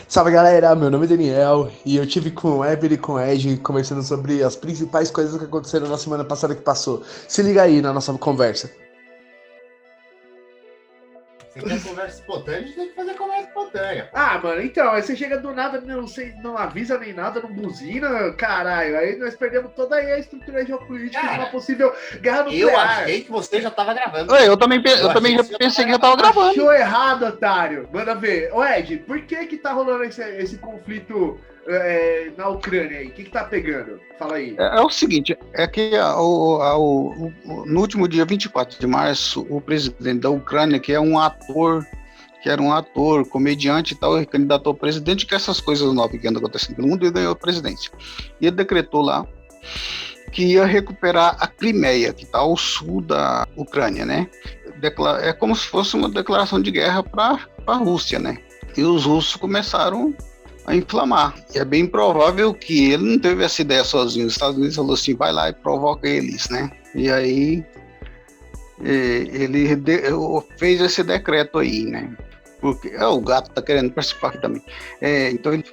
Salve galera, meu nome é Daniel e eu tive com o Ever e com o Ed conversando sobre as principais coisas que aconteceram na semana passada que passou. Se liga aí na nossa conversa. Você quer conversa espontânea, a gente tem que fazer conversa espontânea. Ah, mano, então, aí você chega do nada, não avisa nem nada, não buzina, caralho. Aí nós perdemos toda aí a estrutura geopolítica de uma possível guerra nuclear. Eu achei que você já tava gravando. Eu também já pensei que eu tava gravando. Achou errado, otário. Manda ver. Ô, Ed, por que tá rolando esse conflito na Ucrânia aí? O que tá pegando? Fala aí. É o seguinte, é que no último dia 24 de março, o presidente da Ucrânia, que era um ator, comediante e tal, candidatou a presidente, que essas coisas novas que andam acontecendo pelo mundo, e ganhou a presidência. E ele decretou lá que ia recuperar a Crimeia, que está ao sul da Ucrânia, né? É como se fosse uma declaração de guerra para a Rússia, né? E os russos começaram a inflamar. E é bem provável que ele não teve essa ideia sozinho. Os Estados Unidos falou assim, vai lá e provoca eles, né? E aí ele fez esse decreto aí, né? Porque o gato tá querendo participar aqui também. Então ele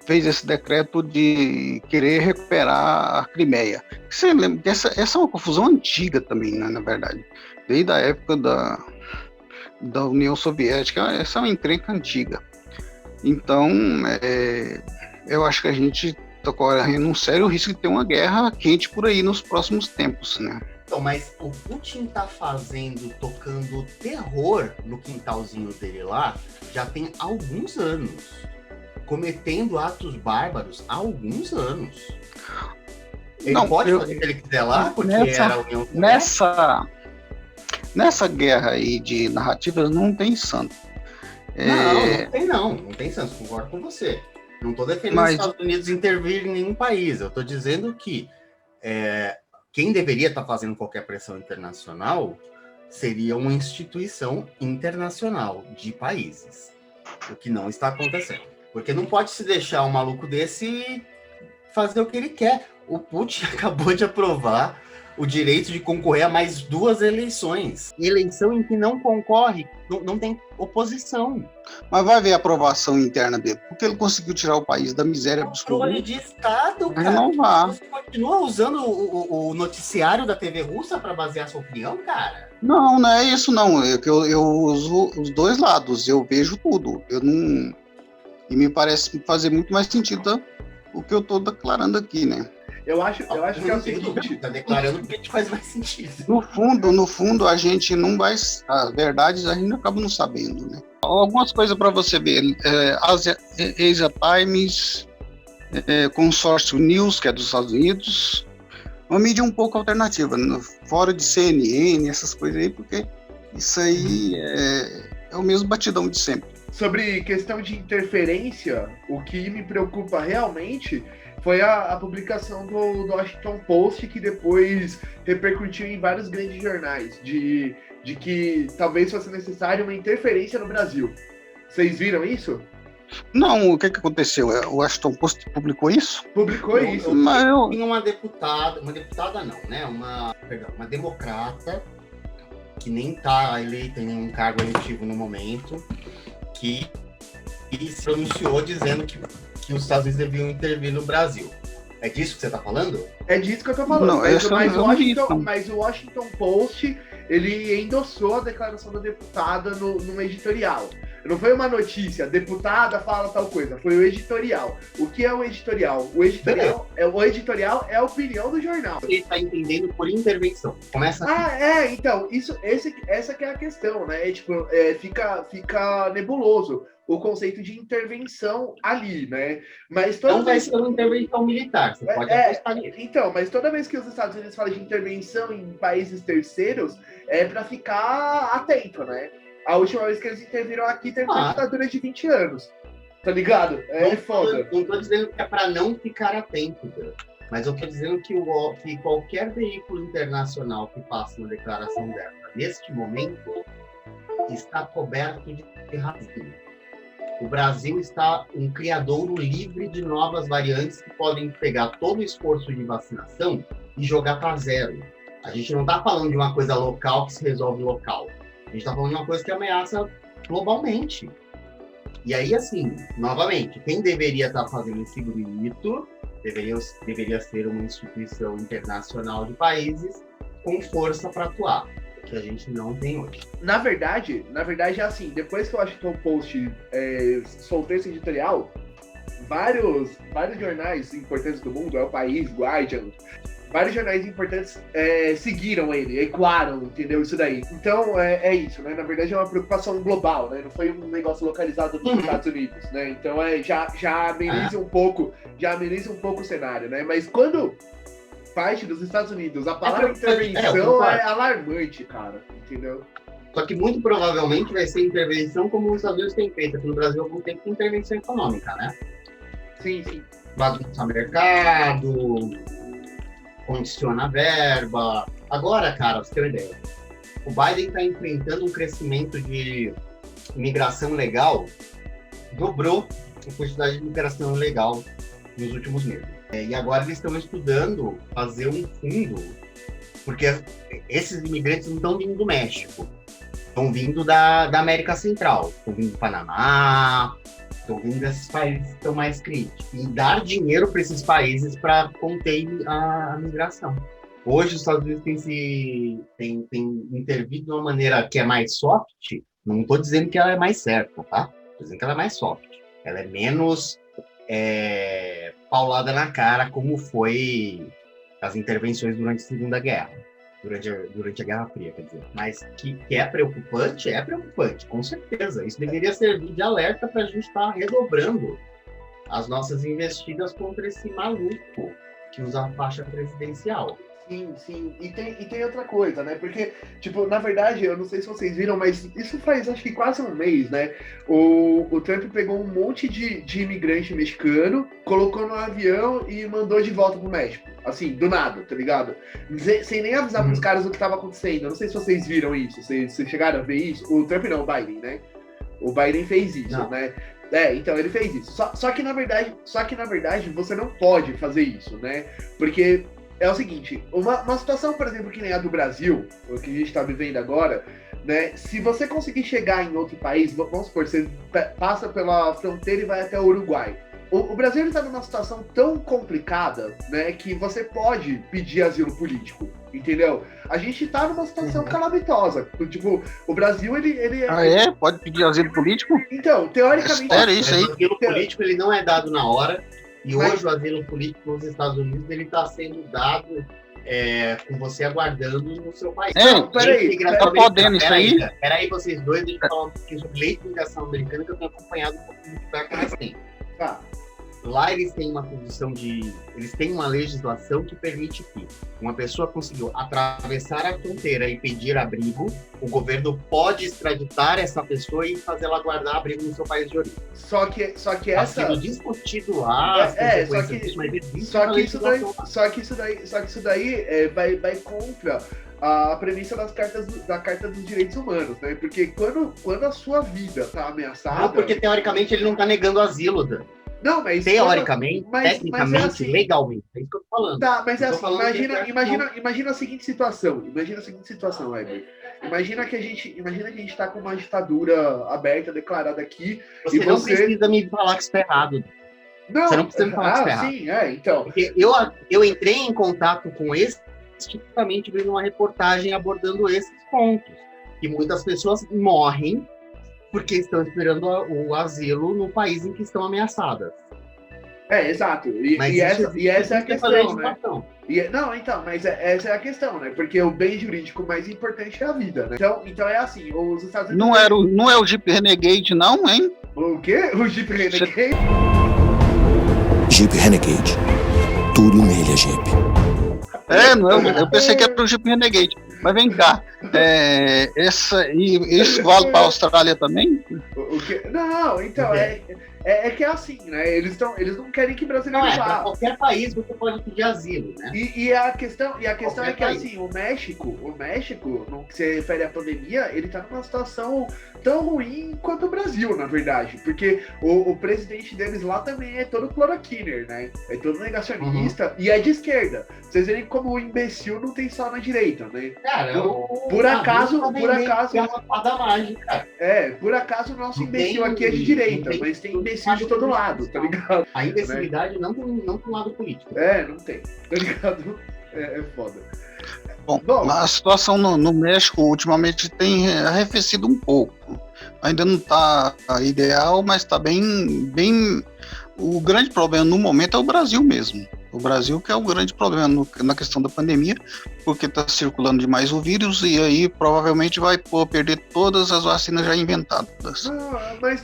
fez esse decreto de querer recuperar a Crimeia. Você lembra que essa é uma confusão antiga também, né, na verdade. Desde a época da União Soviética, essa é uma encrenca antiga. Então, eu acho que a gente está correndo um sério risco de ter uma guerra quente por aí nos próximos tempos, né? Então, mas o Putin tá tocando terror no quintalzinho dele lá, já tem alguns anos. Cometendo atos bárbaros há alguns anos. Ele pode fazer o que ele quiser lá, porque era a União Soviética? Nessa guerra aí de narrativas não tem santo. Não tem santo, concordo com você. Não estou defendendo os Estados Unidos intervir em nenhum país. Eu estou dizendo que quem deveria estar fazendo qualquer pressão internacional seria uma instituição internacional de países. O que não está acontecendo. Porque não pode se deixar um maluco desse fazer o que ele quer. O Putin acabou de aprovar o direito de concorrer a mais 2 eleições. Eleição em que não concorre, não tem oposição. Mas vai ver a aprovação interna dele, porque ele conseguiu tirar o país da miséria absoluta. Controle de Estado, cara. Renovar. Você continua usando o noticiário da TV russa para basear sua opinião, cara? Não é isso não. Eu uso os dois lados, eu vejo tudo. E me parece fazer muito mais sentido o que eu estou declarando aqui, né? Eu acho que é o seguinte. Tá declarando porque te faz mais sentido. No fundo, a gente não vai. As verdades a gente acaba não sabendo, né? Algumas coisas para você ver. Asia Times, Consórcio News, que é dos Estados Unidos. Uma mídia um pouco alternativa, fora de CNN, essas coisas aí, porque isso aí é o mesmo batidão de sempre. Sobre questão de interferência, o que me preocupa realmente foi a publicação do Washington Post, que depois repercutiu em vários grandes jornais, de que talvez fosse necessária uma interferência no Brasil. Vocês viram isso? Não, o que aconteceu? O Washington Post publicou isso? Publicou isso. Tinha uma deputada não, né? Uma democrata, que nem está eleita em nenhum cargo eletivo no momento, que se pronunciou dizendo que os Estados Unidos deviam intervir no Brasil. É disso que você está falando? É disso que eu estou falando. Não, mas o Washington Post, ele endossou a declaração da deputada num editorial. Não foi uma notícia, a deputada fala tal coisa, foi o editorial. O que é o editorial? O editorial é a opinião do jornal. Ele está entendendo por intervenção. Começa assim. Então, essa que é a questão, né? Fica nebuloso o conceito de intervenção ali, né? Mas não vai ser uma intervenção militar, você pode apostar nisso. Então, mas toda vez que os Estados Unidos falam de intervenção em países terceiros, é para ficar atento, né? A última vez que eles interviram aqui teve uma ditadura de 20 anos. Tá ligado? Foda. Não tô dizendo que é para não ficar atento, mas eu tô dizendo que qualquer veículo internacional que faça uma declaração dessa, neste momento, está coberto de racismo. O Brasil está um criadouro livre de novas variantes que podem pegar todo o esforço de vacinação e jogar para zero. A gente não está falando de uma coisa local que se resolve local. A gente está falando de uma coisa que ameaça globalmente. E aí, assim, novamente, quem deveria estar fazendo esse grito deveria ser uma instituição internacional de países com força para atuar, que a gente não tem hoje. Na verdade é assim, depois que o Washington Post soltou esse editorial, vários jornais importantes do mundo, O País, Guardian, vários jornais importantes seguiram ele, ecoaram, entendeu? Isso daí. Então, é isso, né? Na verdade, é uma preocupação global, né? Não foi um negócio localizado nos Estados Unidos, né? Então, já ameniza um pouco o cenário, né? Mas quando parte dos Estados Unidos, a palavra intervenção é alarmante, cara, entendeu? Só que muito provavelmente vai ser intervenção como os Estados Unidos têm feito. Aqui no Brasil, algum tempo tem intervenção econômica, né? Sim. Bagunça mercado, condiciona a verba. Agora, cara, pra você ter uma ideia, o Biden está enfrentando um crescimento de imigração legal, dobrou a quantidade de imigração legal nos últimos meses. E agora eles estão estudando fazer um fundo, porque esses imigrantes não estão vindo do México, estão vindo da América Central, estão vindo do Panamá, estão vindo desses países que estão mais críticos. E dar dinheiro para esses países para conter a migração. Hoje os Estados Unidos têm intervido de uma maneira que é mais soft. Não estou dizendo que ela é mais certa, tá? Estou dizendo que ela é mais soft. Ela é menos paulada na cara, como foi as intervenções durante a Segunda Guerra. Durante a Guerra Fria, quer dizer. Mas que é preocupante, com certeza. Isso deveria servir de alerta para a gente estar redobrando as nossas investidas contra esse maluco que usa a faixa presidencial. Sim. E tem outra coisa, né? Porque, tipo, na verdade, eu não sei se vocês viram, mas isso faz, acho que quase um mês, né? O Trump pegou um monte de imigrante mexicano, colocou no avião e mandou de volta pro México. Assim, do nada, tá ligado? Sem nem avisar pros caras o que tava acontecendo. Eu não sei se vocês viram isso, vocês chegaram a ver isso. O Trump não, o Biden, né? O Biden fez isso, não. Né? Então ele fez isso. Só que na verdade, você não pode fazer isso, né? Porque é o seguinte, uma situação, por exemplo, que nem a do Brasil, o que a gente está vivendo agora, né? Se você conseguir chegar em outro país, vamos supor, você passa pela fronteira e vai até o Uruguai. O Brasil está numa situação tão complicada, né, que você pode pedir asilo político, entendeu? A gente está numa situação calamitosa. Tipo, o Brasil, ele Pode pedir asilo político? Então, teoricamente... Isso aí. O asilo político, ele não é dado na hora. E hoje o asilo político nos Estados Unidos ele está sendo dado com você aguardando no seu país. Peraí, tá podendo isso aí? Peraí, vocês dois, deixa eu falar um pouquinho sobre lei de imigração americana que eu tenho acompanhado um pouquinho de perto mais tempo. Tá. Lá eles têm uma condição eles têm uma legislação que permite que uma pessoa conseguiu atravessar a fronteira e pedir abrigo, o governo pode extraditar essa pessoa e fazê-la guardar abrigo no seu país de origem. Só que Tá essa... sendo discutido lá, só que isso daí vai contra a premissa da Carta dos Direitos Humanos, né? Porque quando a sua vida tá ameaçada... Não, porque teoricamente ele não tá negando asilo, Dan. Não, mas... Teoricamente, tecnicamente, é assim, legalmente, é isso que eu tô falando. Tá, mas é assim, imagina a seguinte situação, Weber. Imagina que a gente tá com uma ditadura aberta, declarada aqui, Você não precisa me falar que isso tá errado. Não, você não precisa me falar que isso tá errado. Sim, então. Porque eu entrei em contato com esse, tipicamente vendo uma reportagem abordando esses pontos. Que muitas pessoas morrem porque estão esperando o asilo no país em que estão ameaçadas. Exato. E essa é a questão, né? Mas essa é a questão, né? Porque o bem jurídico mais importante é a vida, né? Então é assim, os Estados Unidos... Não é o Jeep Renegade, não, hein? O quê? O Jeep Renegade? Jeep Renegade. Tudo nele é Jeep. Eu pensei que era o Jeep Renegade. Mas vem cá, isso vale para a Austrália também? O quê? Não, então, que é assim, né? Eles não querem que brasileiro vá. Para qualquer país você pode pedir asilo, né? E a questão é que, assim, o México, no que se refere à pandemia, ele tá numa situação tão ruim quanto o Brasil, na verdade. Porque o presidente deles lá também é todo cloroquiner, né? É todo negacionista e é de esquerda. Vocês verem como o imbecil não tem só na direita, né? Cara, por acaso, é uma fada mágica. Por acaso o nosso imbecil aqui é de direita, mas tem imbecil de todo lado, tá ligado? A imbecilidade não pro lado político. Não tem, tá ligado? É foda. Bom, a situação no México ultimamente tem arrefecido um pouco. Ainda não está ideal, mas está bem. O grande problema no momento é o Brasil mesmo. O Brasil que é o grande problema na questão da pandemia, porque está circulando demais o vírus e aí provavelmente vai perder todas as vacinas já inventadas.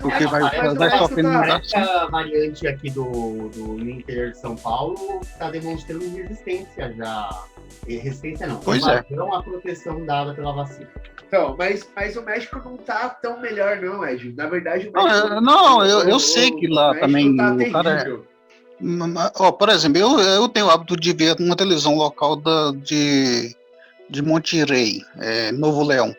Porque vai sofrendo mutação. A variante aqui do Inter de São Paulo está demonstrando resistência já. Resistência não. Pois é. Não a proteção dada pela vacina. Então, mas o México não tá tão melhor não, Ed. Na verdade, o México... eu sei que lá também tá o cara... por exemplo, eu tenho o hábito de ver uma televisão local de Monterrey, Novo Leão.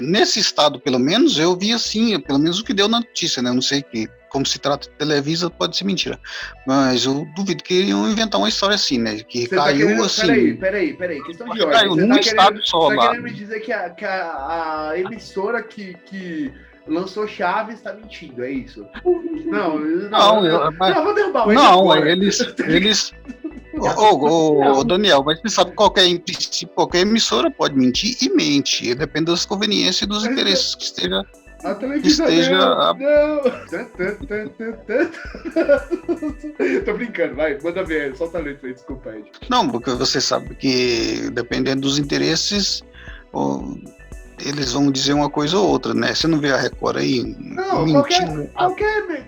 Nesse estado, pelo menos, eu vi assim, pelo menos o que deu na notícia, né? Eu não sei como se trata de Televisa, pode ser mentira. Mas eu duvido que iriam inventar uma história assim, né? Que você caiu tá querendo, assim... Peraí, questão de ordem. Caiu num estado só lá. Você tá querendo me dizer que a emissora que lançou Chaves tá mentindo, é isso? Não, vou derrubar o Não, eles... Daniel, mas você sabe que qualquer emissora pode mentir e mente, depende das conveniências e dos interesses que esteja... A televisão Tô brincando, vai, manda ver, solta a letra aí, desculpa, Ed. Não, porque você sabe que dependendo dos interesses, eles vão dizer uma coisa ou outra, né? Você não vê a Record aí mentindo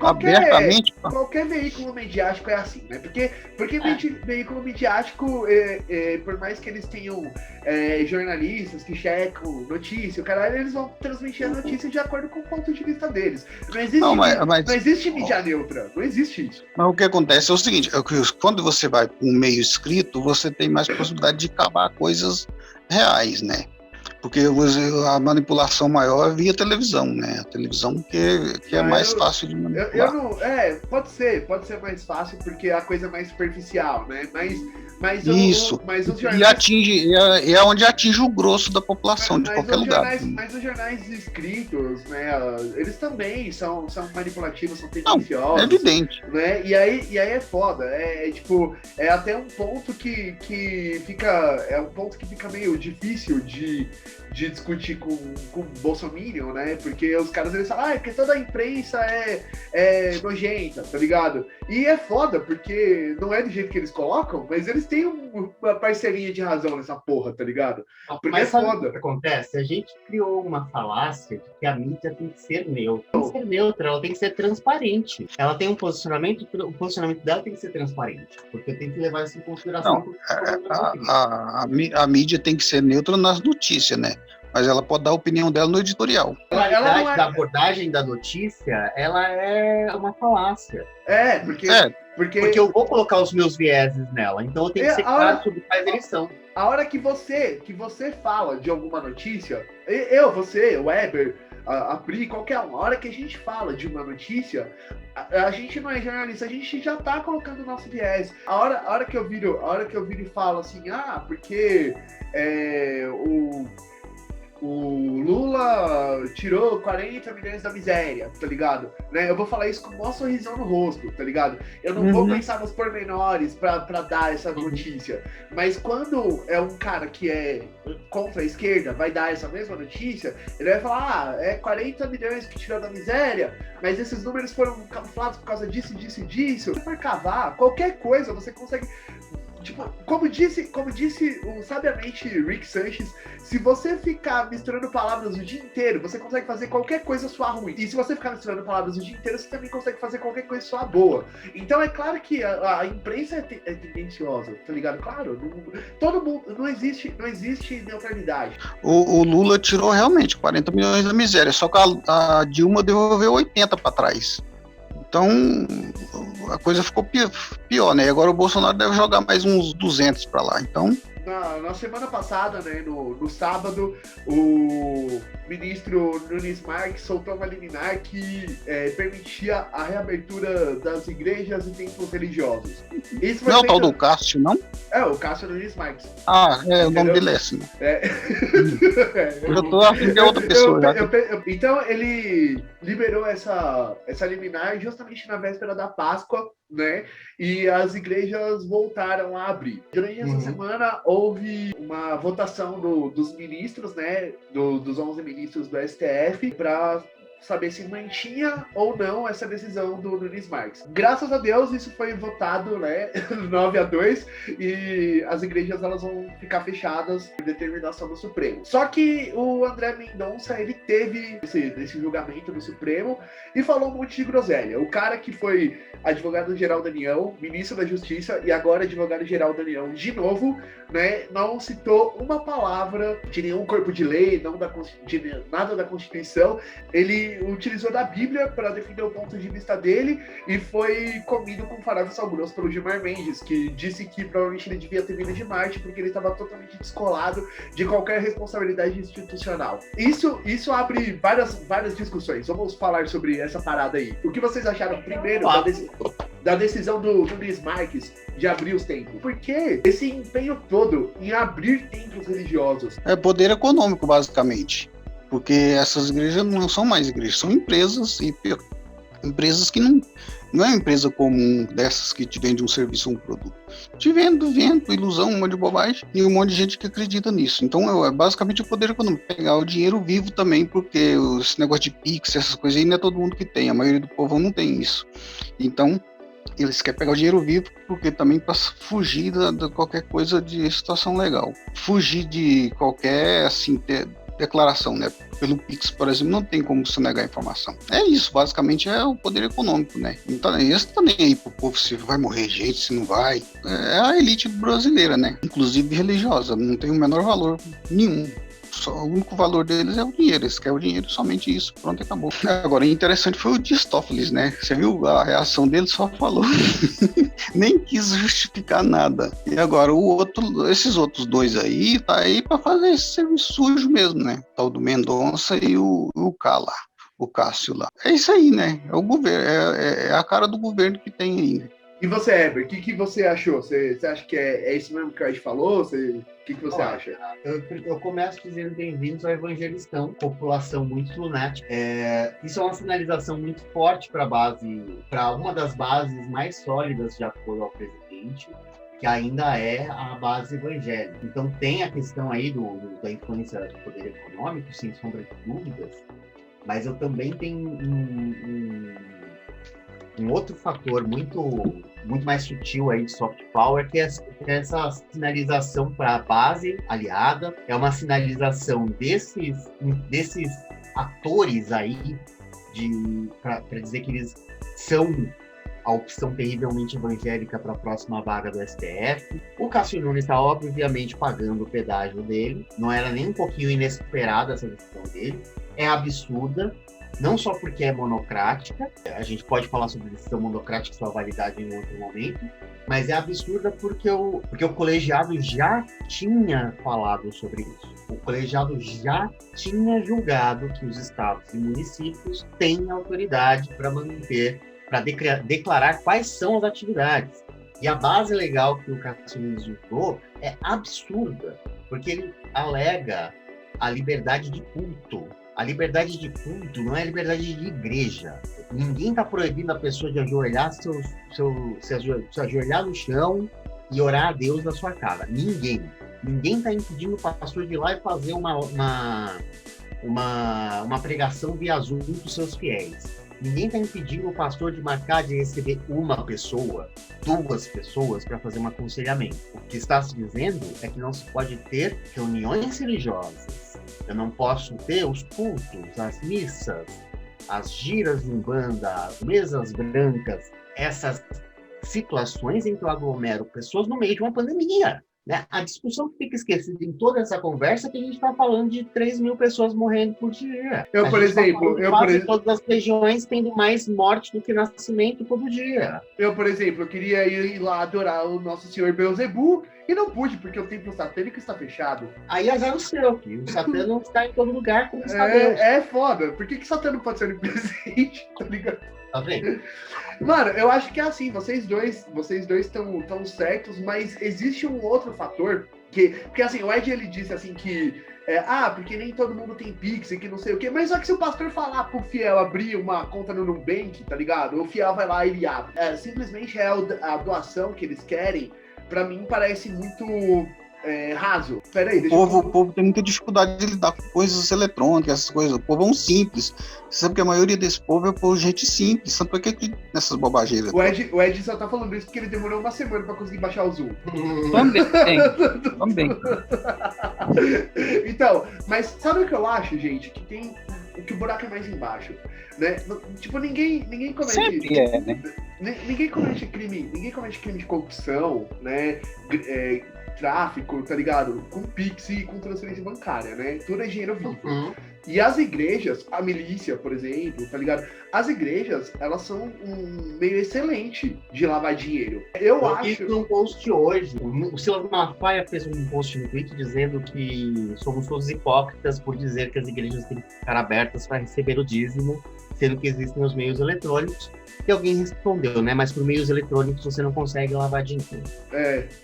abertamente? Qualquer veículo mediático é assim, né? Porque veículo mediático, por mais que eles tenham jornalistas que checam notícia, eles vão transmitir a notícia de acordo com o ponto de vista deles. Não existe mídia neutra, não existe isso. Mas o que acontece é o seguinte, quando você vai para um meio escrito, você tem mais possibilidade de cavar coisas reais, né? Porque a manipulação maior é via televisão, né? A televisão que é mais fácil de manipular. Pode ser mais fácil porque a coisa é mais superficial, né? Mas isso. Mas os jornais... é onde atinge o grosso da população, de qualquer lugar. Mas os jornais escritos, né? Eles também são manipulativos, são tendenciosos. É evidente. Né? E aí é foda. É até um ponto que fica... É um ponto que fica meio difícil de discutir com o Bolsonaro, né? Porque os caras eles falam, porque toda a imprensa é nojenta, tá ligado? E é foda, porque não é do jeito que eles colocam, mas eles têm uma parceria de razão nessa porra, tá ligado? Porque mas é foda. O que acontece? A gente criou uma falácia de que a mídia tem que ser neutra. Tem que ser neutra, ela tem que ser transparente. Ela tem um posicionamento, o posicionamento dela tem que ser transparente, porque tem que levar isso em consideração. A mídia tem que ser neutra nas notícias, né? Mas ela pode dar a opinião dela no editorial. A qualidade da abordagem da notícia, ela é uma falácia. Porque eu vou colocar os meus vieses nela, então eu tenho que ser claro sobre quais eles são. A hora que você fala de alguma notícia, você, o Weber, a Pri, qualquer um, a hora que a gente fala de uma notícia, a gente não é jornalista, a gente já tá colocando o nosso viés. A hora que eu viro e falo assim, porque o Lula tirou 40 milhões da miséria, tá ligado? Né? Eu vou falar isso com o maior sorrisão no rosto, tá ligado? Eu não vou pensar nos pormenores pra dar essa notícia. Mas quando é um cara que é contra a esquerda, vai dar essa mesma notícia, ele vai falar, 40 milhões que tirou da miséria, mas esses números foram camuflados por causa disso, disso e disso. Se for cavar, qualquer coisa, você consegue... Tipo, como disse sabiamente Rick Sanchez, se você ficar misturando palavras o dia inteiro, você consegue fazer qualquer coisa soar ruim. E se você ficar misturando palavras o dia inteiro, você também consegue fazer qualquer coisa soar boa. Então é claro que a imprensa é tendenciosa, tá ligado? Claro, todo mundo, não existe neutralidade. O Lula tirou realmente 40 milhões da miséria, só que a Dilma devolveu 80 para trás. Então, a coisa ficou pior, né? Agora o Bolsonaro deve jogar mais uns 200 para lá. Então, na semana passada, né, no sábado, o ministro Nunes Marques soltou uma liminar que permitia a reabertura das igrejas e templos religiosos. Isso não é o tal do Cássio, não? O Cássio Nunes Marques. O nome dele é assim. Eu tô afim de outra pessoa. Então, ele liberou essa liminar justamente na véspera da Páscoa, né? E as igrejas voltaram a abrir. Durante essa semana, houve uma votação dos ministros, né? Dos 11 ministros do STF, para saber se mantinha ou não essa decisão do Nunes Marques. Graças a Deus, isso foi votado, né, 9-2, e as igrejas elas vão ficar fechadas por determinação do Supremo. Só que o André Mendonça, ele teve esse julgamento do Supremo e falou um monte de groselha. O cara que foi advogado-geral da União, ministro da Justiça e agora advogado-geral da União de novo, né, não citou uma palavra de nenhum corpo de lei, de nada da Constituição. Ele utilizou da Bíblia para defender o ponto de vista dele e foi comido com farado sal grosso pelo Gilmar Mendes, que disse que provavelmente ele devia ter vindo de Marte porque ele estava totalmente descolado de qualquer responsabilidade institucional. Isso abre várias discussões. Vamos falar sobre essa parada aí. O que vocês acharam primeiro da decisão do Nunes Marques de abrir os templos? Por que esse empenho todo em abrir templos religiosos? É poder econômico, basicamente. Porque essas igrejas não são mais igrejas, são empresas, e empresas que não é uma empresa comum dessas que te vende um serviço ou um produto. Te vendo, ilusão, um monte de bobagem, e um monte de gente que acredita nisso. Então é basicamente o poder econômico. Pegar o dinheiro vivo também, porque esse negócio de Pix, essas coisas aí, não é todo mundo que tem. A maioria do povo não tem isso. Então, eles querem pegar o dinheiro vivo, porque também para fugir de qualquer coisa de situação legal. Fugir de qualquer, assim, declaração, né? Pelo Pix, por exemplo, não tem como se negar a informação. É isso, basicamente é o poder econômico, né? Então, esse tá nem aí pro povo se vai morrer gente, se não vai. É a elite brasileira, né? Inclusive religiosa, não tem o menor valor nenhum. Só, o único valor deles é o dinheiro, eles querem o dinheiro, somente isso, pronto, acabou. Agora, interessante foi o Distófeles, né? Você viu a reação dele, só falou, nem quis justificar nada. E agora, esses outros dois aí, tá aí pra fazer esse serviço sujo mesmo, né? Tal do Mendonça e o Cássio lá. É isso aí, né? É o governo, é a cara do governo que tem aí, né? E você, Heber, o que você achou? Você acha que é isso mesmo que a gente falou? O que você acha? Eu começo dizendo bem-vindos ao Evangelistão, população muito lunática. Isso é uma sinalização muito forte para uma das bases mais sólidas de apoio ao presidente, que ainda é a base evangélica. Então tem a questão aí da influência do poder econômico, sem sombra de dúvidas, mas eu também tenho um outro fator muito mais sutil aí de soft power, que é essa sinalização para a base aliada, é uma sinalização desses atores aí para dizer que eles são a opção terrivelmente evangélica para a próxima vaga do STF. O Cássio Nunes está, obviamente, pagando o pedágio dele, não era nem um pouquinho inesperada essa decisão dele, é absurda, não só porque é monocrática, a gente pode falar sobre decisão monocrática e sua validade em outro momento, mas é absurda porque o colegiado já tinha falado sobre isso. O colegiado já tinha julgado que os estados e municípios têm autoridade para declarar quais são as atividades. E a base legal que o Cássio Nunes usou é absurda, porque ele alega a liberdade de culto. A liberdade de culto não é a liberdade de igreja. Ninguém está proibindo a pessoa de ajoelhar, se ajoelhar no chão e orar a Deus na sua casa. Ninguém. Ninguém está impedindo o pastor de ir lá e fazer uma pregação via Zoom para os seus fiéis. Ninguém está impedindo o pastor de marcar de receber uma pessoa, 2 pessoas para fazer um aconselhamento. O que está se dizendo é que não se pode ter reuniões religiosas. Eu não posso ter os cultos, as missas, as giras de umbanda, as mesas brancas, essas situações em que eu aglomero pessoas no meio de uma pandemia. Né? A discussão que fica esquecida em toda essa conversa é que a gente está falando de 3 mil pessoas morrendo por dia. Por exemplo, todas as regiões tendo mais morte do que nascimento todo dia. Eu, por exemplo, eu queria ir lá adorar o nosso senhor Beelzebub e não pude, porque o templo satânico está fechado. Aí azar o seu, filho. O Satã não está em todo lugar como está Deus. É foda. Por que Satã não pode ser onipresente? Tá ligado? Tá vendo? Mano, eu acho que é assim, vocês dois estão certos, mas existe um outro fator porque assim, o Ed ele disse assim que porque nem todo mundo tem Pix e que não sei o quê, mas só que se o pastor falar pro fiel abrir uma conta no Nubank, tá ligado? O fiel vai lá e ele abre. Simplesmente a doação que eles querem, pra mim parece muito raso. Peraí, o povo tem muita dificuldade de lidar com coisas eletrônicas, essas coisas. O povo é um simples. Você sabe que a maioria desse povo é por gente simples. Sabe por que acredita nessas bobageiras? O Ed só tá falando isso porque ele demorou uma semana pra conseguir baixar o Zoom. Também. Então, mas sabe o que eu acho, gente? Que o buraco é mais embaixo, né? Tipo, ninguém comete... Sempre é, né? Ninguém comete crime de corrupção, né? Tráfico, tá ligado? Com Pix e com transferência bancária, né? Tudo é dinheiro vivo. Uhum. E as igrejas, a milícia, por exemplo, tá ligado? As igrejas, elas são um meio excelente de lavar dinheiro. Eu acho... fiz um post hoje. O Silas Malafaia fez um post no Twitter dizendo que somos todos hipócritas por dizer que as igrejas têm que ficar abertas para receber o dízimo, sendo que existem os meios eletrônicos. E alguém respondeu, né? Mas por meios eletrônicos você não consegue lavar dinheiro.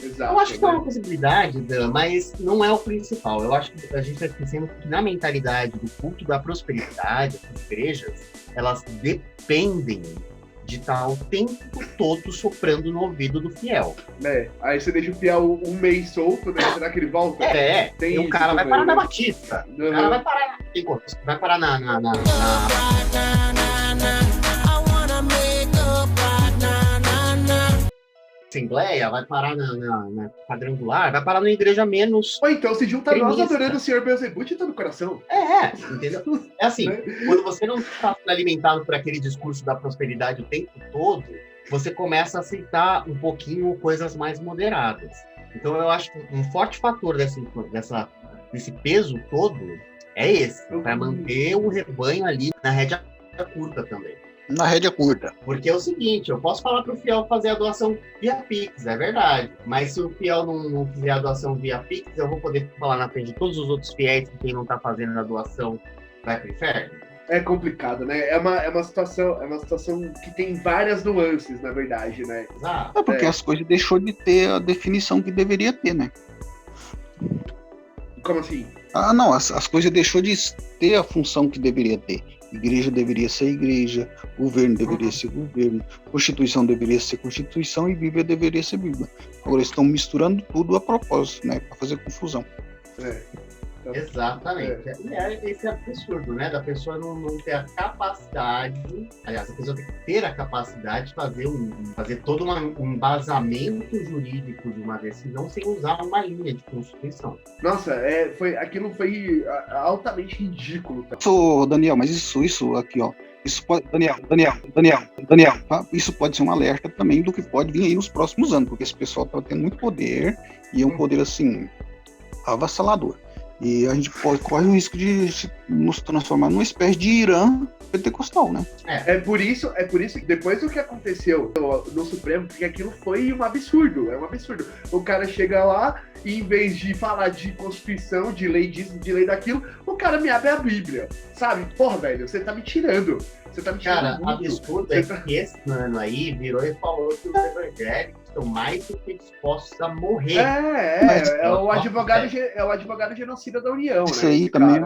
Exato. Eu acho que é uma possibilidade, Dan, mas não é o principal. Eu acho que a gente está esquecendo que na mentalidade do culto da prosperidade, as igrejas, elas dependem de estar o tempo todo soprando no ouvido do fiel. Aí você deixa o fiel um mês solto, né? Será que ele volta? E o cara vai parar na Batista. Uhum. O cara vai parar na Assembleia, vai parar na quadrangular, vai parar na igreja menos. Ou então se junta nós adorando o Senhor Beelzebub de todo o coração. Entendeu? É assim, quando você não está alimentado por aquele discurso da prosperidade o tempo todo, você começa a aceitar um pouquinho coisas mais moderadas. Então eu acho que um forte fator desse peso todo é esse, para manter o rebanho ali na rédea curta também. Na rédea curta. Porque é o seguinte, eu posso falar para o fiel fazer a doação via Pix, é verdade. Mas se o fiel não fizer a doação via Pix, eu vou poder falar na frente de todos os outros fiéis que quem não está fazendo a doação vai para o inferno? É complicado, né? É uma situação que tem várias nuances, na verdade, né? Exato. É porque as coisas deixou de ter a definição que deveria ter, né? Como assim? Não, as coisas deixou de ter a função que deveria ter. Igreja deveria ser igreja, governo deveria ser governo, Constituição deveria ser Constituição e Bíblia deveria ser Bíblia. Agora estão misturando tudo a propósito, né? Para fazer confusão. Exatamente. E esse absurdo, né? Da pessoa não ter a capacidade, aliás, a pessoa tem que ter a capacidade de fazer todo um embasamento jurídico de uma decisão sem usar uma linha de Constituição. Nossa, aquilo foi altamente ridículo. Tá? Daniel, mas isso aqui, ó. Isso pode, Daniel, tá? Isso pode ser um alerta também do que pode vir aí nos próximos anos, porque esse pessoal tá tendo muito poder e é um poder assim avassalador. E a gente corre o risco de nos transformar numa espécie de Irã pentecostal, né? É por isso que depois do que aconteceu no Supremo, porque aquilo foi um absurdo, é um absurdo. O cara chega lá e em vez de falar de Constituição, de lei disso, de lei daquilo, o cara me abre a Bíblia, sabe? Porra, velho, você tá me tirando. Cara, absurdo é que esse ano aí virou e falou que os evangélicos estão mais do que dispostos a morrer. É o advogado genocida da União, isso né? Isso aí também.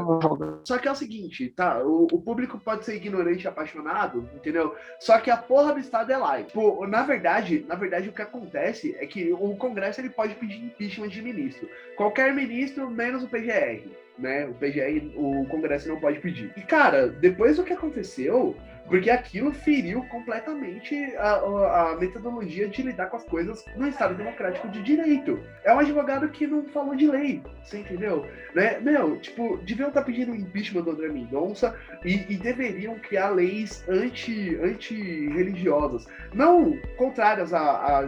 Só que é o seguinte, tá? O público pode ser ignorante e apaixonado, entendeu? Só que a porra do Estado é light. Pô, na verdade, o que acontece é que o Congresso ele pode pedir impeachment de ministro. Qualquer ministro, menos o PGR. né? O PGR, o Congresso não pode pedir. E, cara, depois do que aconteceu, porque aquilo feriu completamente a metodologia de lidar com as coisas no Estado Democrático de Direito. É um advogado que não falou de lei, você entendeu? Né? Meu, tipo, deviam estar pedindo o impeachment do André Mendonça e deveriam criar leis anti-religiosas. Não contrárias à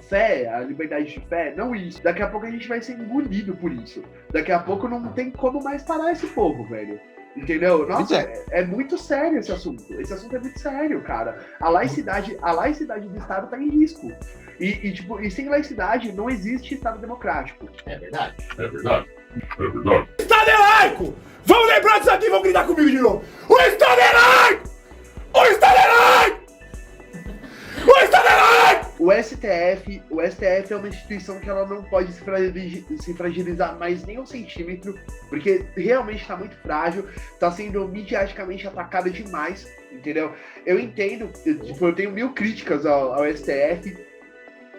fé, à liberdade de fé, não isso. Daqui a pouco a gente vai ser engolido por isso. Daqui a pouco não tem como mais parar esse povo, velho. Entendeu? Nossa, é muito sério esse assunto. Esse assunto é muito sério, cara. A laicidade do Estado tá em risco. E sem laicidade não existe Estado democrático. É verdade. É verdade. É verdade. O Estado é laico! Vamos lembrar disso aqui e vão gritar comigo de novo. O Estado é laico! O Estado é laico! O Estado é laico! O STF é uma instituição que ela não pode se fragilizar mais nem um centímetro, porque realmente está muito frágil, está sendo midiaticamente atacada demais, entendeu? Eu entendo, eu tenho 1000 críticas ao STF,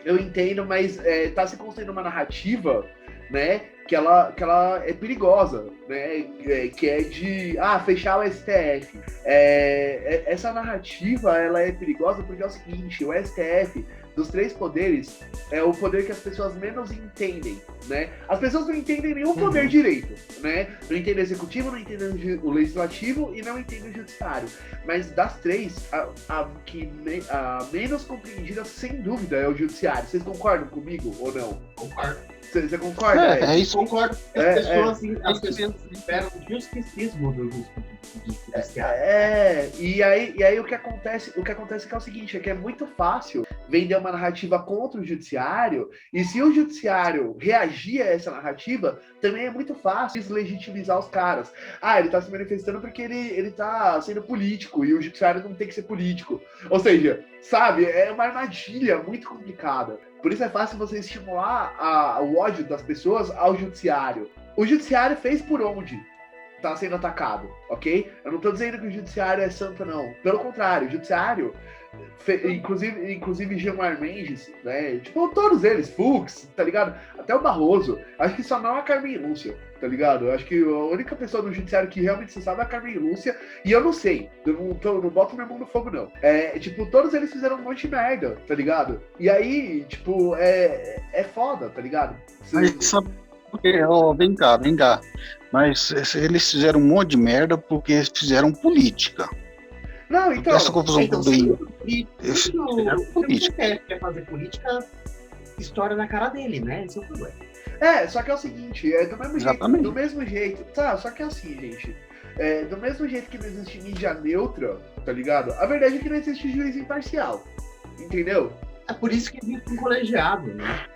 eu entendo, mas está se construindo uma narrativa, né, que ela é perigosa, né, que é de fechar o STF. Essa narrativa ela é perigosa porque é o seguinte: o STF, dos 3 poderes, é o poder que as pessoas menos entendem, né? As pessoas não entendem nenhum poder direito, né? Não entendem o executivo, não entendem o legislativo e não entendem o judiciário. Mas das 3, a menos compreendida, sem dúvida, é o judiciário. Vocês concordam comigo ou não? Concordo. Você concorda? É isso. Concordo. As pessoas esperam o justicismo do judiciário. E aí o que acontece é que é o seguinte, é que é muito fácil vender uma narrativa contra o judiciário, e se o judiciário reagir a essa narrativa, também é muito fácil deslegitimizar os caras. Ele tá se manifestando porque ele tá sendo político, e o judiciário não tem que ser político. Ou seja, sabe, é uma armadilha muito complicada. Por isso é fácil você estimular o ódio das pessoas ao judiciário. O judiciário fez por onde está sendo atacado, ok? Eu não estou dizendo que o judiciário é santo, não. Pelo contrário, o judiciário, inclusive Gilmar Mendes, né? Tipo, todos eles, Fux, tá ligado? Até o Barroso. Acho que só não a Carmen Lúcia, tá ligado? Eu acho que a única pessoa do judiciário que realmente se sabe é a Carmen Lúcia, e eu não sei, eu não boto minha mão no fogo, não. Todos eles fizeram um monte de merda, tá ligado? E aí, é foda, tá ligado? Mas sabe por quê? Vem cá. Mas eles fizeram um monte de merda porque eles fizeram política. Não, então... Essa confusão tudo aí. Política. Quer fazer política, história na cara dele, né? Esse é o problema. Só que é o seguinte, do mesmo jeito, tá, só que é assim, gente, do mesmo jeito que não existe mídia neutra, tá ligado? A verdade é que não existe juiz imparcial, entendeu? É por isso que existe um colegiado, né?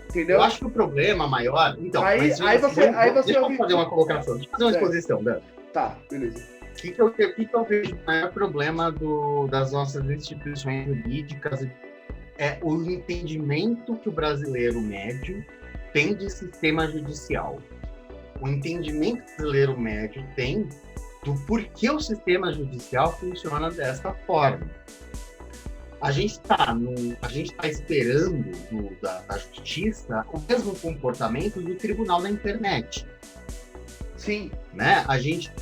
Entendeu? Eu acho que o problema maior... Então, deixa eu fazer uma colocação, deixa eu fazer uma exposição, Dan. Tá, beleza. O que eu vejo o maior problema das nossas instituições jurídicas é o entendimento que o brasileiro médio tem de sistema judicial. O entendimento que o brasileiro médio tem do porquê o sistema judicial funciona dessa forma. A gente está esperando da justiça o mesmo comportamento do tribunal da internet. Sim. Né? A gente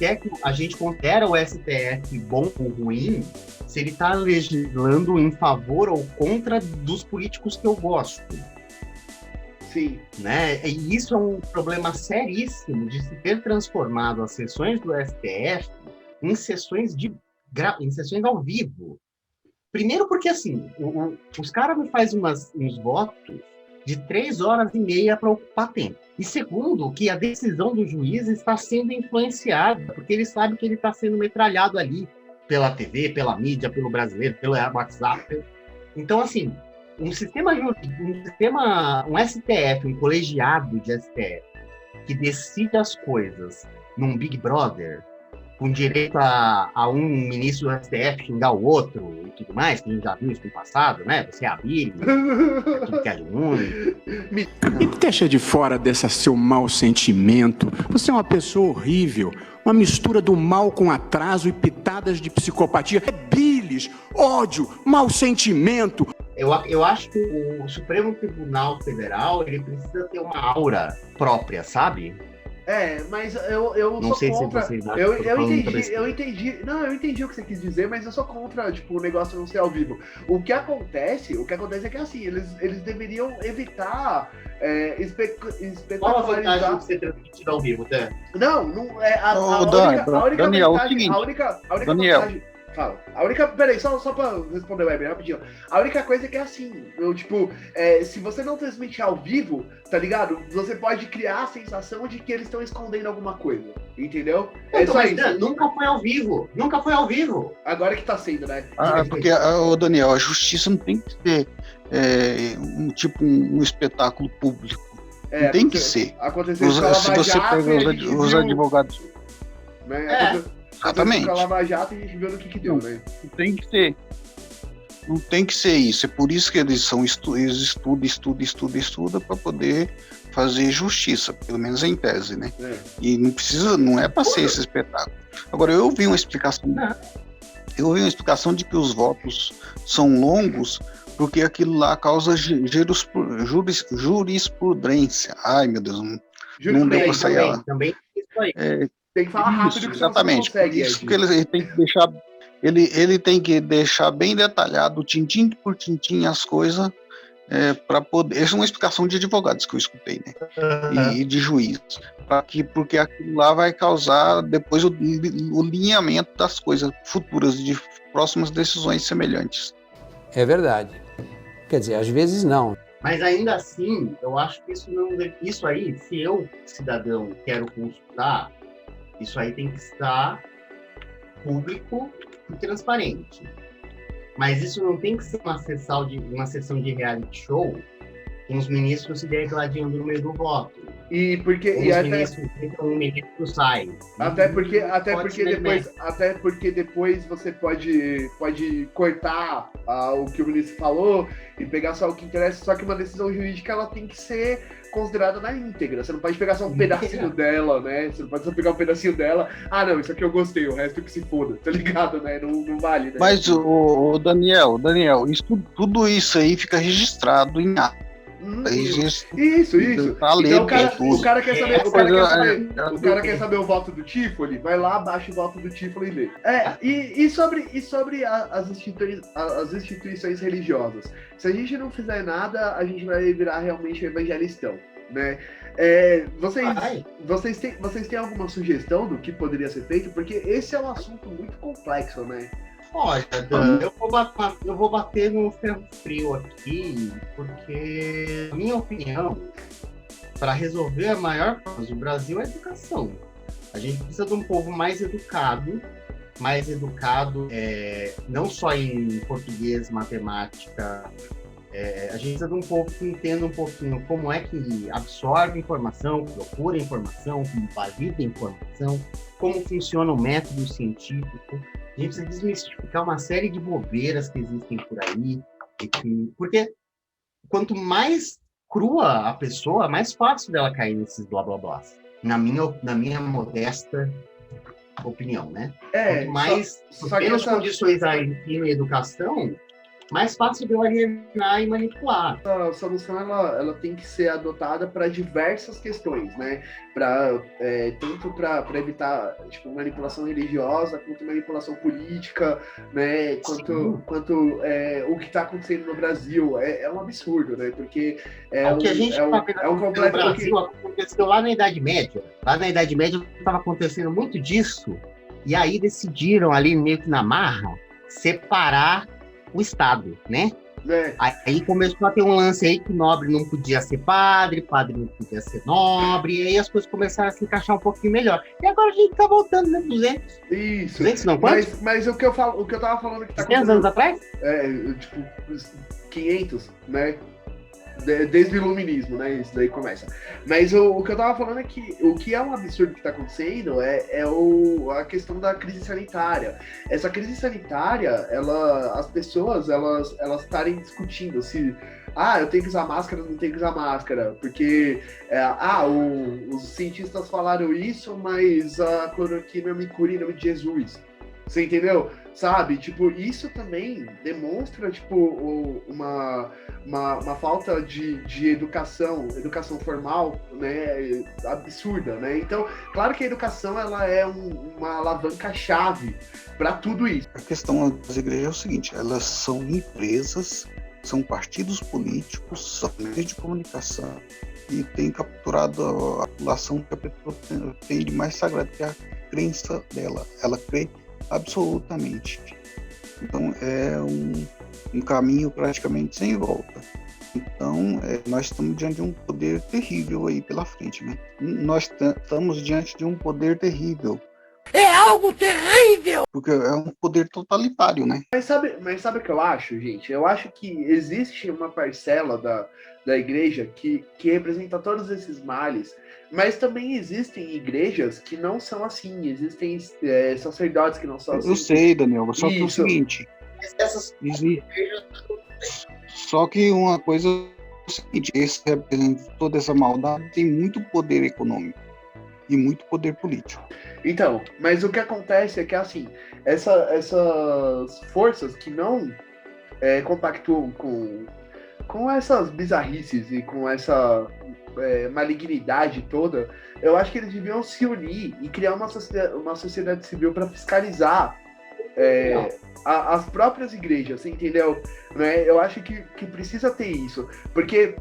considera o STF bom ou ruim se ele está legislando em favor ou contra dos políticos que eu gosto. Sim. Né? E isso é um problema seríssimo de se ter transformado as sessões do STF em sessões ao vivo. Primeiro porque, assim, os caras me fazem uns votos de 3h30 para ocupar tempo. E segundo, que a decisão do juiz está sendo influenciada, porque ele sabe que ele está sendo metralhado ali pela TV, pela mídia, pelo brasileiro, pelo WhatsApp. Então, assim, um sistema jurídico, um STF, um colegiado de STF, que decide as coisas num Big Brother, com direito a um ministro do STF xingar o outro e tudo mais, que a gente já viu isso no passado, né? Você é a Bíblia, tudo que é ruim. E deixa de fora desse seu mau sentimento. Você é uma pessoa horrível, uma mistura do mal com atraso e pitadas de psicopatia. É bilis, ódio, mau sentimento. Eu acho que o Supremo Tribunal Federal, ele precisa ter uma aura própria, sabe? Mas eu Não sou sei contra. se vocês acham Eu que eu tô falando entendi, besteira. eu entendi. Não, eu entendi o que você quis dizer, mas eu sou contra, tipo, o negócio não ser ao vivo. O que acontece é que assim, eles deveriam evitar Qual a vantagem espetacularizar. de ser transmitido ao vivo, Dan? Não é Ô, a única Daniel, vantagem, o seguinte, a única Daniel. vantagem. Fala. A única. Peraí, só pra responder o Weber, rapidinho. A única coisa é que é assim, se você não transmitir ao vivo, tá ligado? Você pode criar a sensação de que eles estão escondendo alguma coisa. Entendeu? Então, só mas, isso. Dan, nunca foi ao vivo. Nunca foi ao vivo. Agora que tá sendo, né? Porque, Daniel, a justiça não tem que ser um espetáculo público. Não tem que ser. Aconteceu isso com a Se Lava você Jato pega e a gente os viu, advogados, né? exatamente. Com a Lava Jato e a gente viu no que deu, né? Não tem que ser. Não tem que ser isso. É por isso que eles estudam para poder fazer justiça, pelo menos em tese, né? E não é para ser esse espetáculo. Agora, eu ouvi uma explicação de que os votos são longos porque aquilo lá causa jurisprudência. Ai, meu Deus, não deu para sair lá. Também isso aí. Tem que falar rápido Isso, que exatamente. você não consegue, Isso que ele tem que deixar. Ele tem que deixar bem detalhado, tintim por tintim, as coisas, para poder. Essa é uma explicação de advogados que eu escutei, né? E de juízes. Porque aquilo lá vai causar depois o alinhamento das coisas futuras, de próximas decisões semelhantes. É verdade. Quer dizer, às vezes não. Mas ainda assim, eu acho que isso aí, se eu, cidadão, quero consultar, isso aí tem que estar público e transparente. Mas isso não tem que ser uma sessão de reality show com os ministros se degladiando no meio do voto. E ministros entram, um ministro sai. Até porque depois você pode cortar o que o ministro falou e pegar só o que interessa, só que uma decisão jurídica ela tem que ser considerada na íntegra. Você não pode pegar só um pedacinho dela, né? Você não pode só pegar um pedacinho dela. Ah, não, isso aqui eu gostei, o resto que se foda, tá ligado, né? Não vale, né? Mas, o Daniel, tudo isso aí fica registrado em ato. Isso. Tá então, tudo. o cara quer quer saber o voto do Tifoli, vai lá, baixa o voto do Tifoli e lê. E sobre as instituições religiosas. Se a gente não fizer nada, a gente vai virar realmente evangelistão, né? Vocês têm alguma sugestão do que poderia ser feito? Porque esse é um assunto muito complexo, né? Olha, Dan, eu vou bater no ferro frio aqui, porque, na minha opinião, para resolver a maior coisa do Brasil é a educação. A gente precisa de um povo mais educado, não só em português, matemática. A gente precisa de um povo que entenda um pouquinho como é que absorve informação, procura informação, como valida informação, como funciona o método científico. A gente precisa desmistificar uma série de bobeiras que existem por aí. Porque quanto mais crua a pessoa, mais fácil dela cair nesses blá blá blá. Na minha modesta opinião, né? Quanto mais menos condições há em ensino e educação, mais fácil de eu alienar e manipular. A solução ela tem que ser adotada para diversas questões, né? Tanto para evitar manipulação religiosa, quanto manipulação política, né? Quanto o que está acontecendo no Brasil é um absurdo, né? Porque o que a gente está vendo no Brasil aconteceu lá na Idade Média. Lá na Idade Média estava acontecendo muito disso, e aí decidiram ali meio que na marra separar o Estado, né? Aí começou a ter um lance aí que nobre não podia ser padre não podia ser nobre, e aí as coisas começaram a se encaixar um pouquinho melhor. E agora a gente tá voltando, né? 200. Isso. 200 não, quanto? Mas o que eu tava falando que tá 500 anos atrás? 500, né? Desde o iluminismo, né? Isso daí começa. Mas o que eu tava falando é que o que é um absurdo que tá acontecendo é a questão da crise sanitária. Essa crise sanitária, as pessoas, elas estarem discutindo se eu tenho que usar máscara, não tenho que usar máscara, porque os cientistas falaram isso, mas a cloroquina me cura em nome de Jesus. Você entendeu? Sabe? Tipo, isso também demonstra, tipo, uma falta de educação formal, né, absurda, né? Então, claro que a educação, ela é uma alavanca-chave para tudo isso. A questão das igrejas é o seguinte, elas são empresas, são partidos políticos, são meios de comunicação e têm capturado a população que a pessoa tem de mais sagrado, que é a crença dela. Ela crê absolutamente. Então é um caminho praticamente sem volta. Então nós estamos diante de um poder terrível aí pela frente, né? Nós estamos diante de um poder terrível. É algo terrível! Porque é um poder totalitário, né? Mas sabe o que eu acho, gente? Eu acho que existe uma parcela da igreja que representa todos esses males, mas também existem igrejas que não são assim, existem sacerdotes que não são assim. Eu sei, Daniel, só que é o seguinte... Só que uma coisa é o seguinte, esse representa toda essa maldade, tem muito poder econômico e muito poder político. Então, mas o que acontece é que, assim, essas forças que não compactuam com essas bizarrices e com essa malignidade toda, eu acho que eles deviam se unir e criar uma sociedade civil para fiscalizar as próprias igrejas, entendeu? Né? Eu acho que precisa ter isso, porque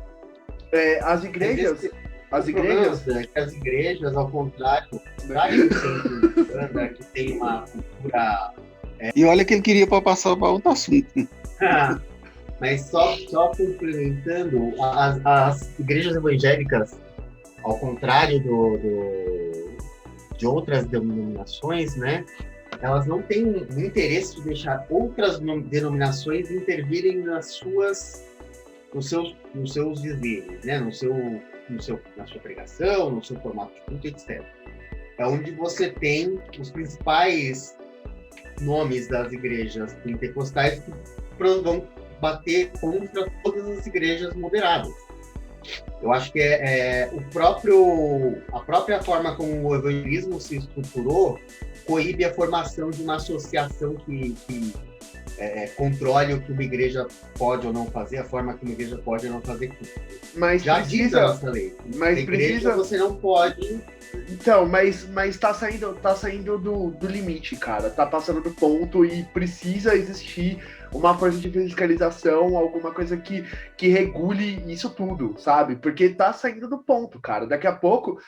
as igrejas... As igrejas, ao contrário do Uganda, que tem uma cultura... E olha que ele queria para passar para outro assunto. Mas só complementando, as igrejas evangélicas, ao contrário de outras denominações, né, elas não têm interesse de deixar outras denominações intervirem na sua dizeres, né, na sua pregação, no seu formato de culto, etc. É onde você tem os principais nomes das igrejas pentecostais que vão bater contra todas as igrejas moderadas. Eu acho que a própria forma como o evangelismo se estruturou coíbe a formação de uma associação que controle o que uma igreja pode ou não fazer, a forma que uma igreja pode ou não fazer. Mas já precisa, diz a nossa lei. Mas igreja você não pode. Então, mas tá saindo do limite, cara. Tá passando do ponto e precisa existir uma força de fiscalização, alguma coisa que regule isso tudo, sabe? Porque tá saindo do ponto, cara. Daqui a pouco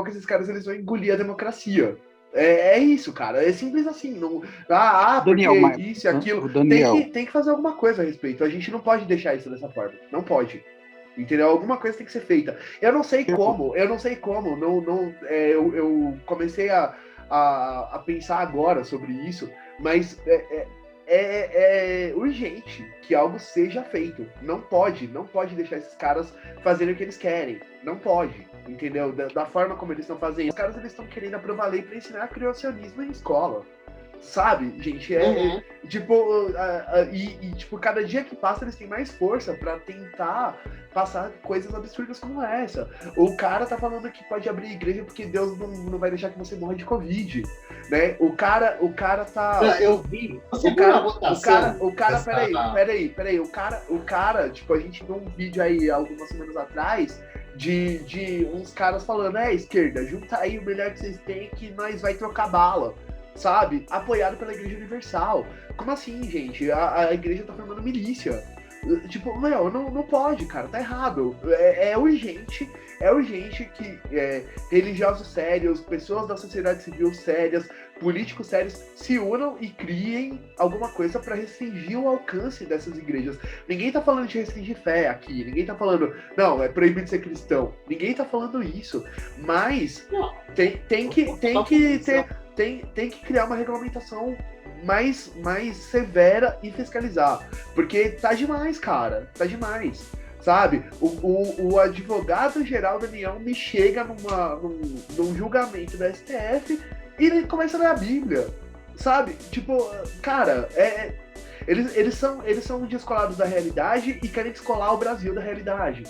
esses caras eles vão engolir a democracia. É isso, cara. É simples assim. Não... porque Daniel, isso e aquilo. Daniel. Tem que fazer alguma coisa a respeito. A gente não pode deixar isso dessa forma. Não pode. Entendeu? Alguma coisa tem que ser feita. Eu não sei como. Eu comecei a pensar agora sobre isso, mas é urgente que algo seja feito. Não pode deixar esses caras fazerem o que eles querem. Não pode, entendeu? Da forma como eles estão fazendo. Os caras eles estão querendo aprovar lei para ensinar criacionismo em escola. Sabe, gente? Tipo, cada dia que passa eles têm mais força pra tentar passar coisas absurdas como essa. O cara tá falando que pode abrir igreja porque Deus não vai deixar que você morra de Covid, né? O cara tá... Eu vi. O cara, peraí. O cara, tipo, a gente viu um vídeo aí algumas semanas atrás de uns caras falando, esquerda, junta aí o melhor que vocês têm que nós vai trocar bala. Sabe? Apoiado pela Igreja Universal. Como assim, gente? A igreja tá formando milícia. Tipo, não pode, cara. Tá errado. É urgente que religiosos sérios, pessoas da sociedade civil sérias, políticos sérios se unam e criem alguma coisa para restringir o alcance dessas igrejas. Ninguém tá falando de restringir fé aqui. Ninguém tá falando, não, é proibido ser cristão. Ninguém tá falando isso. Mas tem que criar uma regulamentação mais severa e fiscalizar. Porque tá demais, cara. Tá demais. Sabe? O advogado-geral da União me chega num julgamento da STF e ele começa a ler a Bíblia. Sabe? Tipo, cara, eles são descolados da realidade e querem descolar o Brasil da realidade.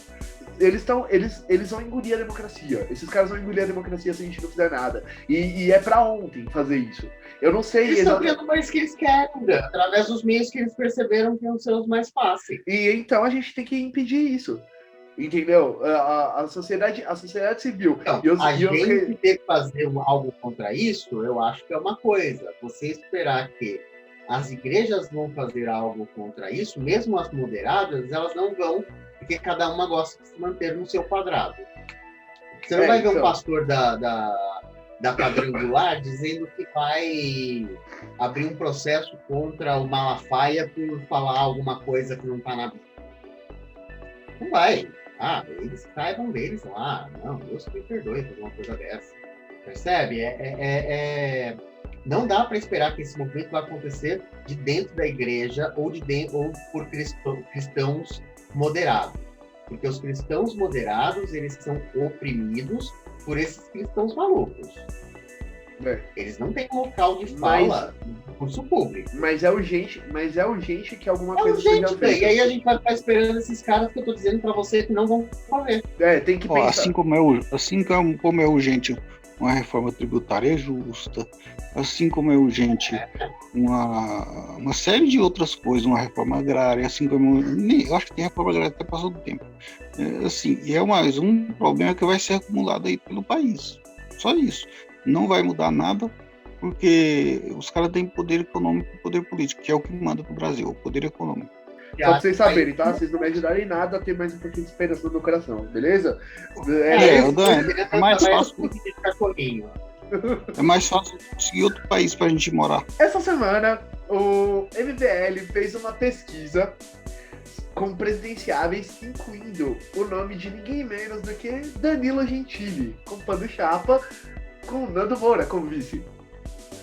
eles vão engolir a democracia. Esses caras vão engolir a democracia se a gente não fizer nada. E é pra ontem fazer isso. Eu não sei exatamente. Eles estão criando o país que eles querem, através dos meios que eles perceberam que iam ser os mais fáceis. E então a gente tem que impedir isso. Entendeu? A sociedade civil. Então, a gente ter que fazer algo contra isso, eu acho que é uma coisa. Você esperar que as igrejas vão fazer algo contra isso, mesmo as moderadas, elas não vão, porque cada uma gosta de se manter no seu quadrado. Você não vai ver um pastor da quadrangular dizendo que vai abrir um processo contra o Malafaia por falar alguma coisa que não está na Bíblia. Não vai. Eles saibam deles lá. Não, Deus me perdoe por uma coisa dessa. Percebe? Não dá para esperar que esse movimento vai acontecer de dentro da igreja ou por cristãos moderados. Porque os cristãos moderados, eles são oprimidos por esses cristãos malucos. Eles não têm local de fala no curso público. Mas é urgente que alguma coisa seja feita. E aí a gente vai ficar esperando esses caras que eu tô dizendo para você que não vão fazer. Tem que pensar. Assim como é urgente uma reforma tributária justa, assim como é urgente uma série de outras coisas, uma reforma agrária, assim como eu acho que tem reforma agrária até passou do tempo. E é mais um problema que vai ser acumulado aí pelo país. Só isso. Não vai mudar nada, porque os caras têm poder econômico e poder político, que é o que manda pro Brasil, o poder econômico. Só pra vocês saberem, tá? Vocês não me ajudarem em nada a ter mais um pouquinho de esperança no meu coração, beleza? É mais fácil. É mais fácil conseguir outro país pra gente morar. Essa semana, o MBL fez uma pesquisa com presidenciáveis, incluindo o nome de ninguém menos do que Danilo Gentili, compondo chapa com Nando Moura como vice.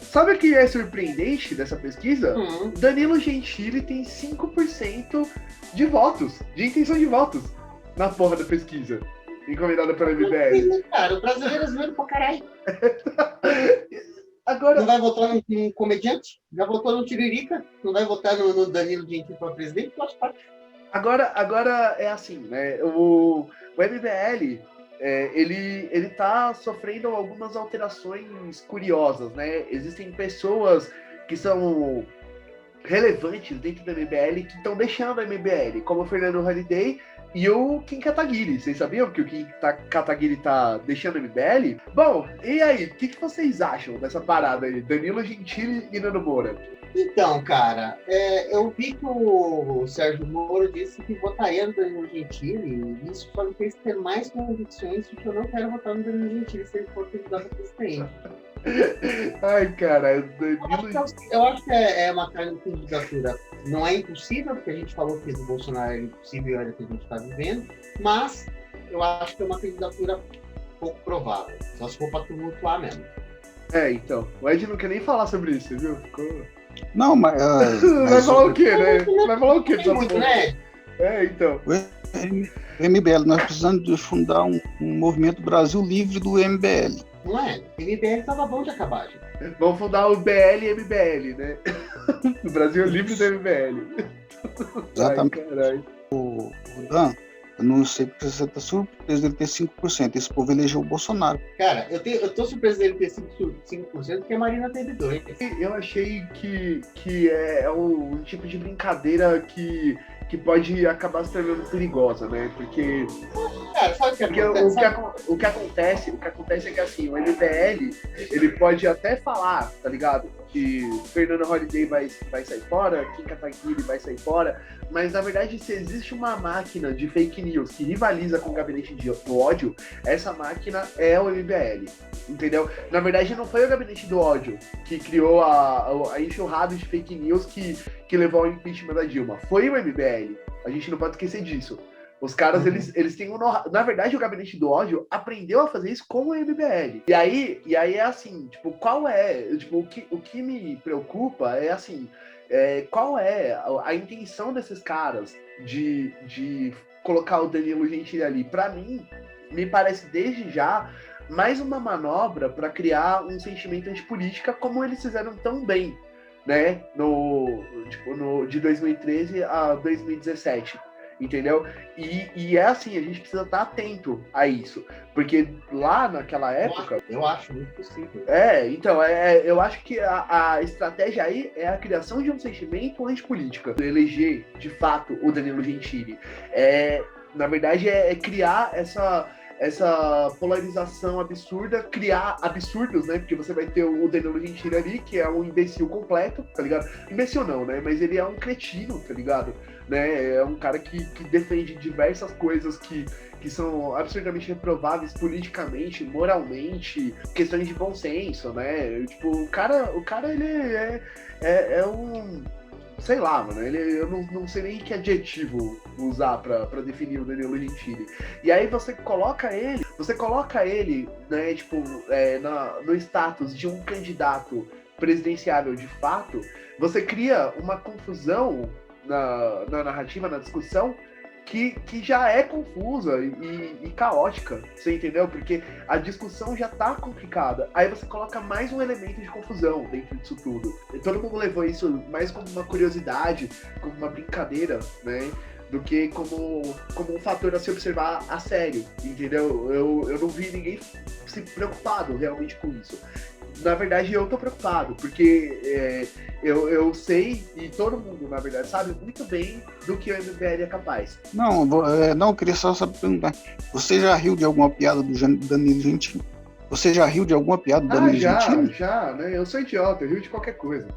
Sabe o que é surpreendente dessa pesquisa? Danilo Gentili tem 5% de votos, de intenção de votos, na porra da pesquisa, encomendada pela MBL. Cara, o brasileiro é zoeiro pra caralho. Agora... Não vai votar num comediante? Já votou no Tiririca? Não vai votar no Danilo Gentili para presidente? Agora é assim, né? O MBL... ele tá sofrendo algumas alterações curiosas, né? Existem pessoas que são relevantes dentro do MBL que estão deixando o MBL, como o Fernando Holliday e o Kim Kataguiri. Vocês sabiam que o Kim Kataguiri tá deixando o MBL? Bom, e aí, o que vocês acham dessa parada aí? Danilo Gentili e Nando Moura? Então, cara, eu vi que o Sérgio Moro disse que votaria no Danilo Gentili, e isso só me fez ter mais convicções de que eu não quero votar no Danilo Gentili se ele for candidato a presidente. Ai, cara, eu acho que é uma candidatura. Não é impossível, porque a gente falou que o Bolsonaro é impossível e olha que a gente está vivendo, mas eu acho que é uma candidatura pouco provável. Só se for para tumultuar mesmo. Então. O Ed não quer nem falar sobre isso, viu? Não, mas... vai falar o quê, né? Vai falar o quê? Muito, né? Então. O MBL, nós precisamos de fundar um movimento Brasil Livre do MBL. Não é? O MBL tava bom de acabar, gente. Vamos fundar o BL-MBL, né? O Brasil Livre do MBL. Exatamente. Ai, caralho. O Dan, eu não sei porque você tá surpreso dele ter 5%. Esse povo elegeu o Bolsonaro. Cara, eu tô surpreso dele ter 5% porque a Marina teve 2%. Eu achei que é um tipo de brincadeira que pode acabar se tornando perigosa, né? Porque... Cara, sabe o que acontece? O que acontece é que, assim, o MBL, ele pode até falar, tá ligado? Que Fernando Holliday vai sair fora, Kim Kataguiri vai sair fora, mas, na verdade, se existe uma máquina de fake news que rivaliza com o gabinete do ódio, essa máquina é o MBL, entendeu? Na verdade, não foi o gabinete do ódio que criou a enxurrada de fake news que levou ao impeachment da Dilma. Foi o MBL. A gente não pode esquecer disso. Os caras, eles têm um... Na verdade, o gabinete do ódio aprendeu a fazer isso com o MBL. E aí é assim, tipo, qual é... Tipo, o que me preocupa é assim... qual é a intenção desses caras de colocar o Danilo Gentili ali? Pra mim, me parece desde já mais uma manobra para criar um sentimento antipolítica, como eles fizeram tão bem, né? De 2013 a 2017. entendeu? E é assim, a gente precisa estar atento a isso, porque lá naquela época... Eu acho muito possível. Então, eu acho que a estratégia aí é a criação de um sentimento antipolítica. Eleger, de fato, o Danilo Gentili. Na verdade, é criar essa polarização absurda, criar absurdos, né? Porque você vai ter o Danilo Gentili ali, que é um imbecil completo, tá ligado? Imbecil não, né? Mas ele é um cretino, tá ligado? Né? É um cara que defende diversas coisas que são absurdamente reprováveis politicamente, moralmente, questões de bom senso, né? Tipo, o cara ele é um... Sei lá, mano, eu não sei nem que adjetivo usar pra definir o Danilo Gentili. E aí você coloca ele, né, tipo, no status de um candidato presidenciável de fato, você cria uma confusão na narrativa, na discussão, que já é confusa e caótica, você entendeu? Porque a discussão já tá complicada. Aí você coloca mais um elemento de confusão dentro disso tudo. E todo mundo levou isso mais como uma curiosidade, como uma brincadeira, né? Do que como um fator a se observar a sério, entendeu? Eu não vi ninguém se preocupado realmente com isso. Na verdade, eu tô preocupado, porque eu sei, e todo mundo, na verdade, sabe muito bem do que o MBL é capaz. Não, eu queria só perguntar. Você já riu de alguma piada do Danilo Gentili? Você já riu de alguma piada do Danilo Gentili? Já, né? Eu sou idiota, eu rio de qualquer coisa.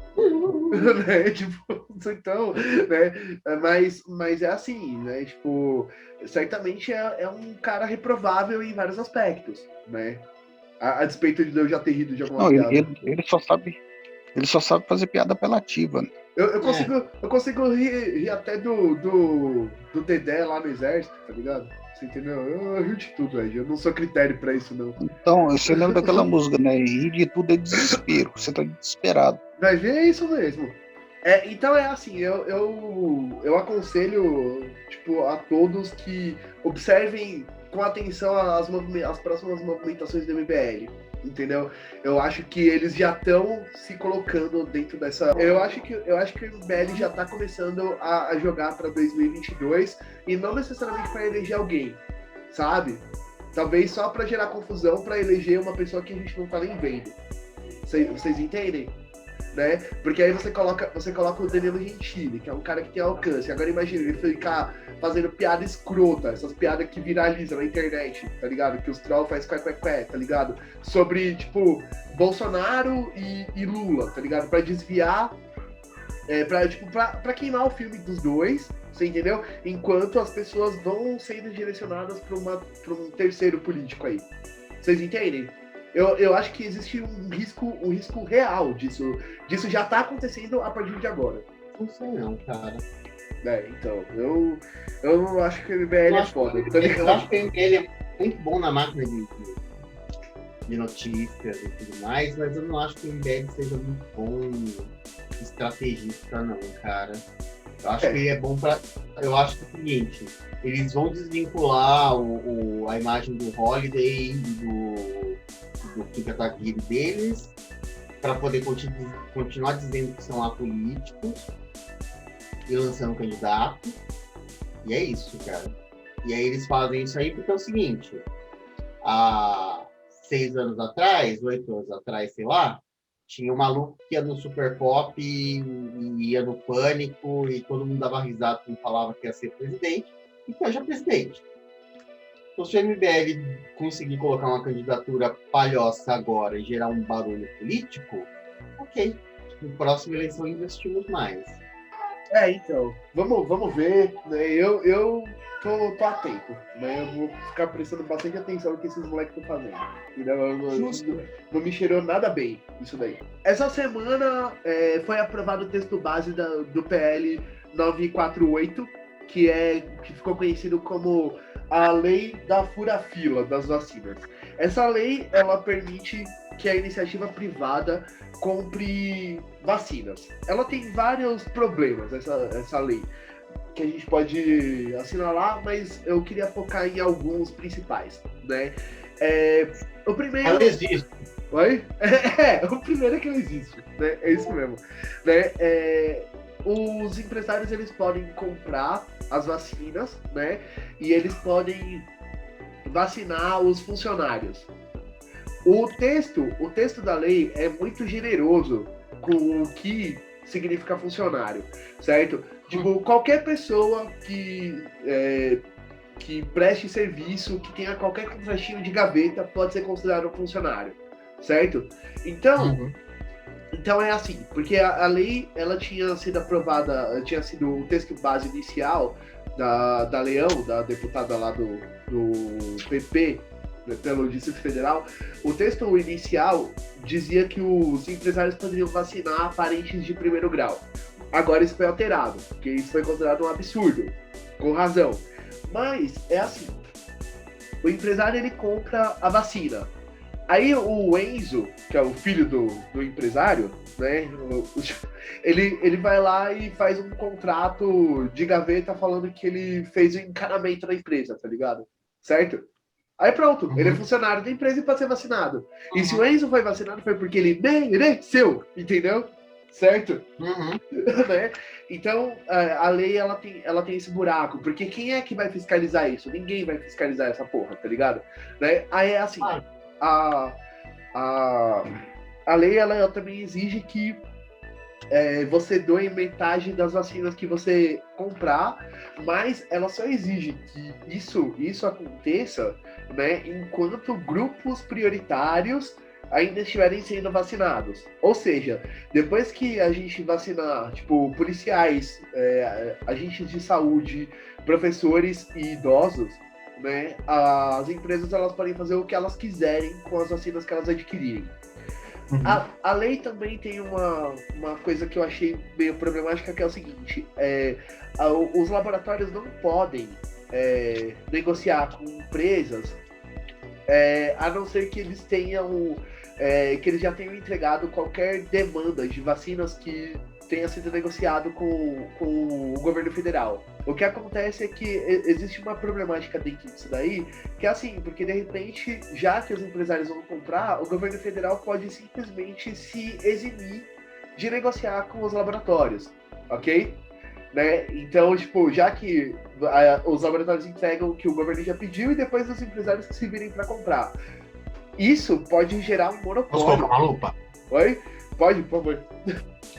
Né? Tipo, então, né? Mas é assim, né? Tipo, certamente é um cara reprovável em vários aspectos, né? A despeito de eu já ter rido de alguma piada. Ele só sabe fazer piada apelativa. Né? Eu consigo rir até do Dedé lá no exército, tá ligado? Você entendeu? Eu rio de tudo, aí. Eu não sou critério pra isso, não. Então, você lembra daquela música, né? Rir de tudo é desespero. Você tá desesperado. Vai ver, é isso mesmo. Então é assim, eu aconselho, tipo, a todos que observem com atenção as próximas movimentações do MBL, entendeu? Eu acho que eles já estão se colocando dentro dessa... Eu acho que o MBL já está começando a jogar para 2022 e não necessariamente para eleger alguém, sabe? Talvez só para gerar confusão, para eleger uma pessoa que a gente não tá nem vendo. Vocês entendem? Né? Porque aí você coloca o Danilo Gentili, que é um cara que tem alcance. Agora imagina ele ficar fazendo piada escrota, essas piadas que viralizam na internet, tá ligado? Que os trolls fazem qué, tá ligado? Sobre, tipo, Bolsonaro e Lula, tá ligado? Pra desviar, pra queimar o filme dos dois, você entendeu? Enquanto as pessoas vão sendo direcionadas pra um terceiro político aí. Vocês entendem? Eu acho que existe um risco real disso. Disso já tá acontecendo a partir de agora. Não sei não, cara. Então, eu acho que o MBL é foda. Eu acho que o MBL é muito bom na máquina de notícias e tudo mais, mas eu não acho que o MBL seja muito bom estrategista não, cara. Eu acho que ele é bom pra... Eu acho que é o seguinte, eles vão desvincular a imagem do Holiday do Kim Kataguiri deles, para poder continuar dizendo que são apolíticos e lançando um candidato. E é isso, cara. E aí eles fazem isso aí porque é o seguinte, há 6 anos atrás, 8 anos atrás, sei lá, tinha um maluco que ia no Super Pop e ia no Pânico e todo mundo dava risada quando falava que ia ser presidente e foi já presidente. Então, se o MBL conseguir colocar uma candidatura palhoça agora e gerar um barulho político, ok. Na próxima eleição investimos mais. Então, vamos ver, né? Eu tô atento, né? Eu vou ficar prestando bastante atenção no que esses moleques estão fazendo. Não me cheirou nada bem isso daí. Essa semana foi aprovado o texto base do PL 948, que ficou conhecido como a lei da fura-fila das vacinas. Essa lei, ela permite que a iniciativa privada compre vacinas. Ela tem vários problemas, essa lei, que a gente pode assinalar, mas eu queria focar em alguns principais, né? O primeiro... Ela existe. Oi? O primeiro é que ela existe, né? É isso mesmo. Né? os empresários eles podem comprar as vacinas, né? E eles podem vacinar os funcionários. O texto da lei é muito generoso com o que significa funcionário, certo? Tipo, qualquer pessoa que preste serviço, que tenha qualquer contratinho de gaveta, pode ser considerado um funcionário, certo? Então é assim, porque a lei, ela tinha sido aprovada, tinha sido o texto base inicial da Leão, da deputada lá do PP, pelo Distrito Federal. O texto inicial dizia que os empresários poderiam vacinar parentes de primeiro grau. Agora isso foi alterado, porque isso foi considerado um absurdo, com razão. Mas é assim, o empresário ele compra a vacina. Aí o Enzo, que é o filho do empresário, né, ele vai lá e faz um contrato de gaveta falando que ele fez o encanamento da empresa, tá ligado? Certo? Aí pronto, ele é funcionário da empresa e pode ser vacinado. E se o Enzo foi vacinado foi porque ele mereceu, entendeu? Certo? Né? Então, a lei ela tem esse buraco, porque quem é que vai fiscalizar isso? Ninguém vai fiscalizar essa porra, tá ligado? Né? Aí é assim, a lei ela também exige que você doe metade das vacinas que você comprar, mas ela só exige que isso aconteça, né, enquanto grupos prioritários ainda estiverem sendo vacinados. Ou seja, depois que a gente vacinar, tipo, policiais, agentes de saúde, professores e idosos, né, as empresas elas podem fazer o que elas quiserem com as vacinas que elas adquirirem. A lei também tem uma coisa que eu achei meio problemática, que é o seguinte, os laboratórios não podem negociar com empresas, a não ser que eles tenham, que eles já tenham entregado qualquer demanda de vacinas que tenha sido negociado com o governo federal. O que acontece é que existe uma problemática dentro disso daí, que é assim, porque de repente, já que os empresários vão comprar, o governo federal pode simplesmente se eximir de negociar com os laboratórios, ok? Né? Então, tipo, já que os laboratórios entregam o que o governo já pediu e depois os empresários que se virem para comprar. Isso pode gerar um monopólio. Posso colocar uma lupa? Oi? Pode, por favor.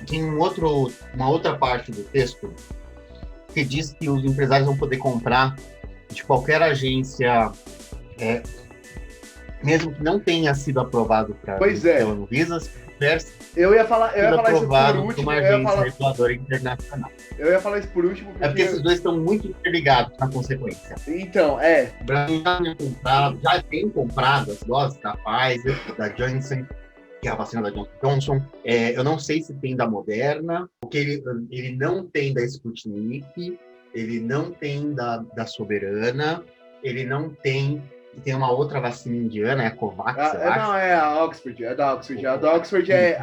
Tem uma outra parte do texto que diz que os empresários vão poder comprar de qualquer agência, mesmo que não tenha sido aprovado pela Anvisa, eu ia falar isso por último. Uma agência reguladora internacional. Eu ia falar isso por último. Porque esses dois estão muito interligados na consequência. Então, O Brasil já tem comprado as doses da Pfizer, da Janssen, que é a vacina da Johnson. Eu não sei se tem da Moderna, porque ele não tem da Sputnik, ele não tem da Soberana, ele não tem uma outra vacina indiana, é a Covax, eu acho. Não, é a Oxford, é da Oxford. A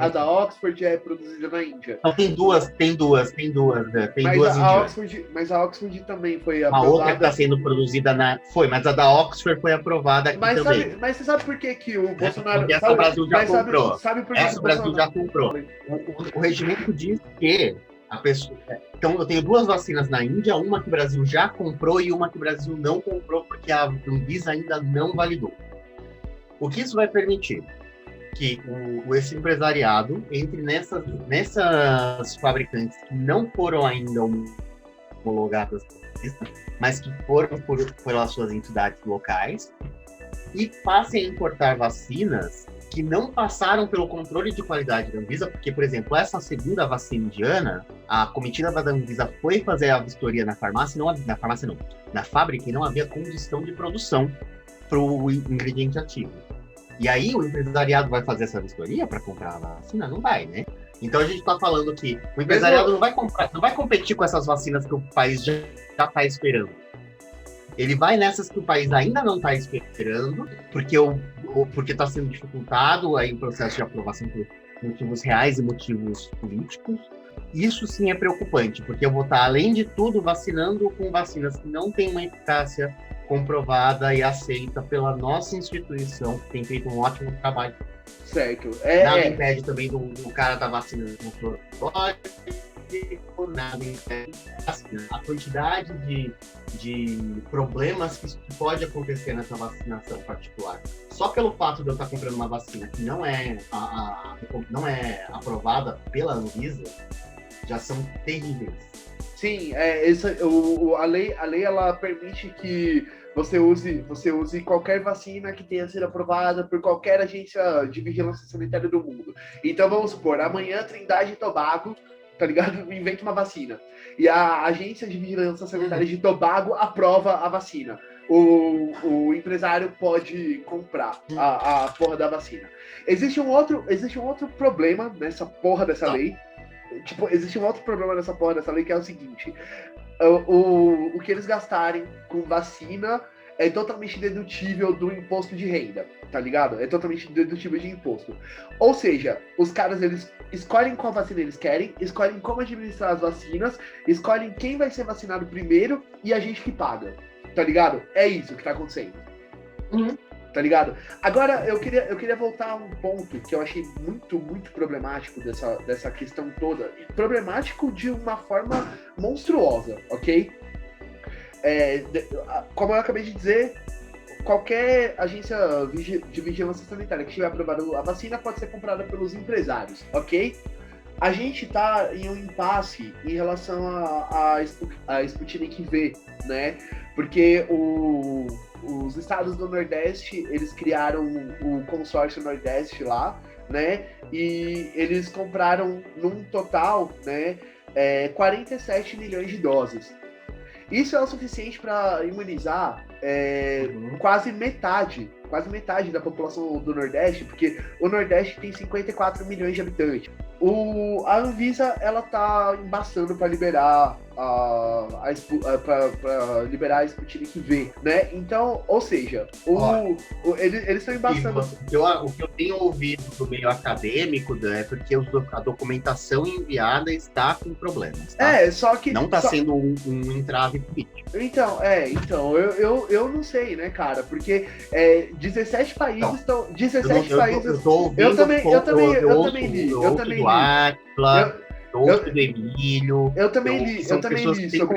da Oxford é produzida na Índia. Não, tem duas indianas. Mas a Oxford também foi aprovada. A outra que está sendo produzida mas a da Oxford foi aprovada aqui também. Mas você sabe por que o Bolsonaro... Porque essa o Brasil já comprou. Sabe por que essa o Brasil já comprou. O regimento diz que a pessoa... Então, eu tenho duas vacinas na Índia, uma que o Brasil já comprou e uma que o Brasil não comprou, porque a Anvisa ainda não validou. O que isso vai permitir? Que esse empresariado entre nessas fabricantes que não foram ainda homologadas, mas que foram pelas suas entidades locais, e passem a importar vacinas que não passaram pelo controle de qualidade da Anvisa, porque, por exemplo, essa segunda vacina indiana, a comitiva da Anvisa foi fazer a vistoria na fábrica, e não havia condição de produção para o ingrediente ativo. E aí o empresariado vai fazer essa vistoria para comprar a vacina? Não vai, né? Então a gente está falando que o empresariado não vai competir com essas vacinas que o país já está esperando. Ele vai nessas que o país ainda não está esperando, porque está sendo dificultado aí o processo de aprovação por motivos reais e motivos políticos. Isso sim é preocupante, porque eu vou estar, além de tudo, vacinando com vacinas que não têm uma eficácia comprovada e aceita pela nossa instituição, que tem feito um ótimo trabalho. Certo. Nada impede também do cara da vacina no laboratório, por nada. Assim, a quantidade de problemas que pode acontecer nessa vacinação particular. Só pelo fato de eu estar comprando uma vacina que não é aprovada pela Anvisa, já são terríveis. Sim, a lei ela permite que você use qualquer vacina que tenha sido aprovada por qualquer agência de vigilância sanitária do mundo. Então vamos supor, amanhã Trindade e Tobago, tá ligado? Inventa uma vacina. E a agência de vigilância sanitária de Tobago aprova a vacina. O empresário pode comprar a porra da vacina. Existe um outro problema nessa porra dessa lei. Tipo, existe um outro problema nessa porra dessa lei, que é o seguinte: o que eles gastarem com vacina é totalmente dedutível do imposto de renda, tá ligado? É totalmente dedutível de imposto. Ou seja, os caras, eles escolhem qual vacina eles querem, escolhem como administrar as vacinas, escolhem quem vai ser vacinado primeiro e a gente que paga, tá ligado? É isso que tá acontecendo. Tá ligado? Agora, eu queria voltar a um ponto que eu achei muito, muito problemático dessa questão toda. Problemático de uma forma monstruosa, ok? Como eu acabei de dizer, qualquer agência de vigilância sanitária que tiver aprovado a vacina pode ser comprada pelos empresários, ok? A gente tá em um impasse em relação a Sputnik V, né? Porque os estados do Nordeste, eles criaram o consórcio Nordeste lá, né? E eles compraram, num total, né, 47 milhões de doses. Isso é o suficiente para imunizar quase metade da população do Nordeste, porque o Nordeste tem 54 milhões de habitantes. A Anvisa, ela tá embaçando para liberar para liberar a Sputnik V, né? Então, ou seja, eles estão embaçando. O que eu tenho ouvido do meio acadêmico é porque a documentação enviada está com problemas. Tá? Só que não está sendo um entrave político. Então, eu não sei, né, cara? Porque 17 países estão. 17 países. Eu também li. Do Emílio. Eu também li sobre isso.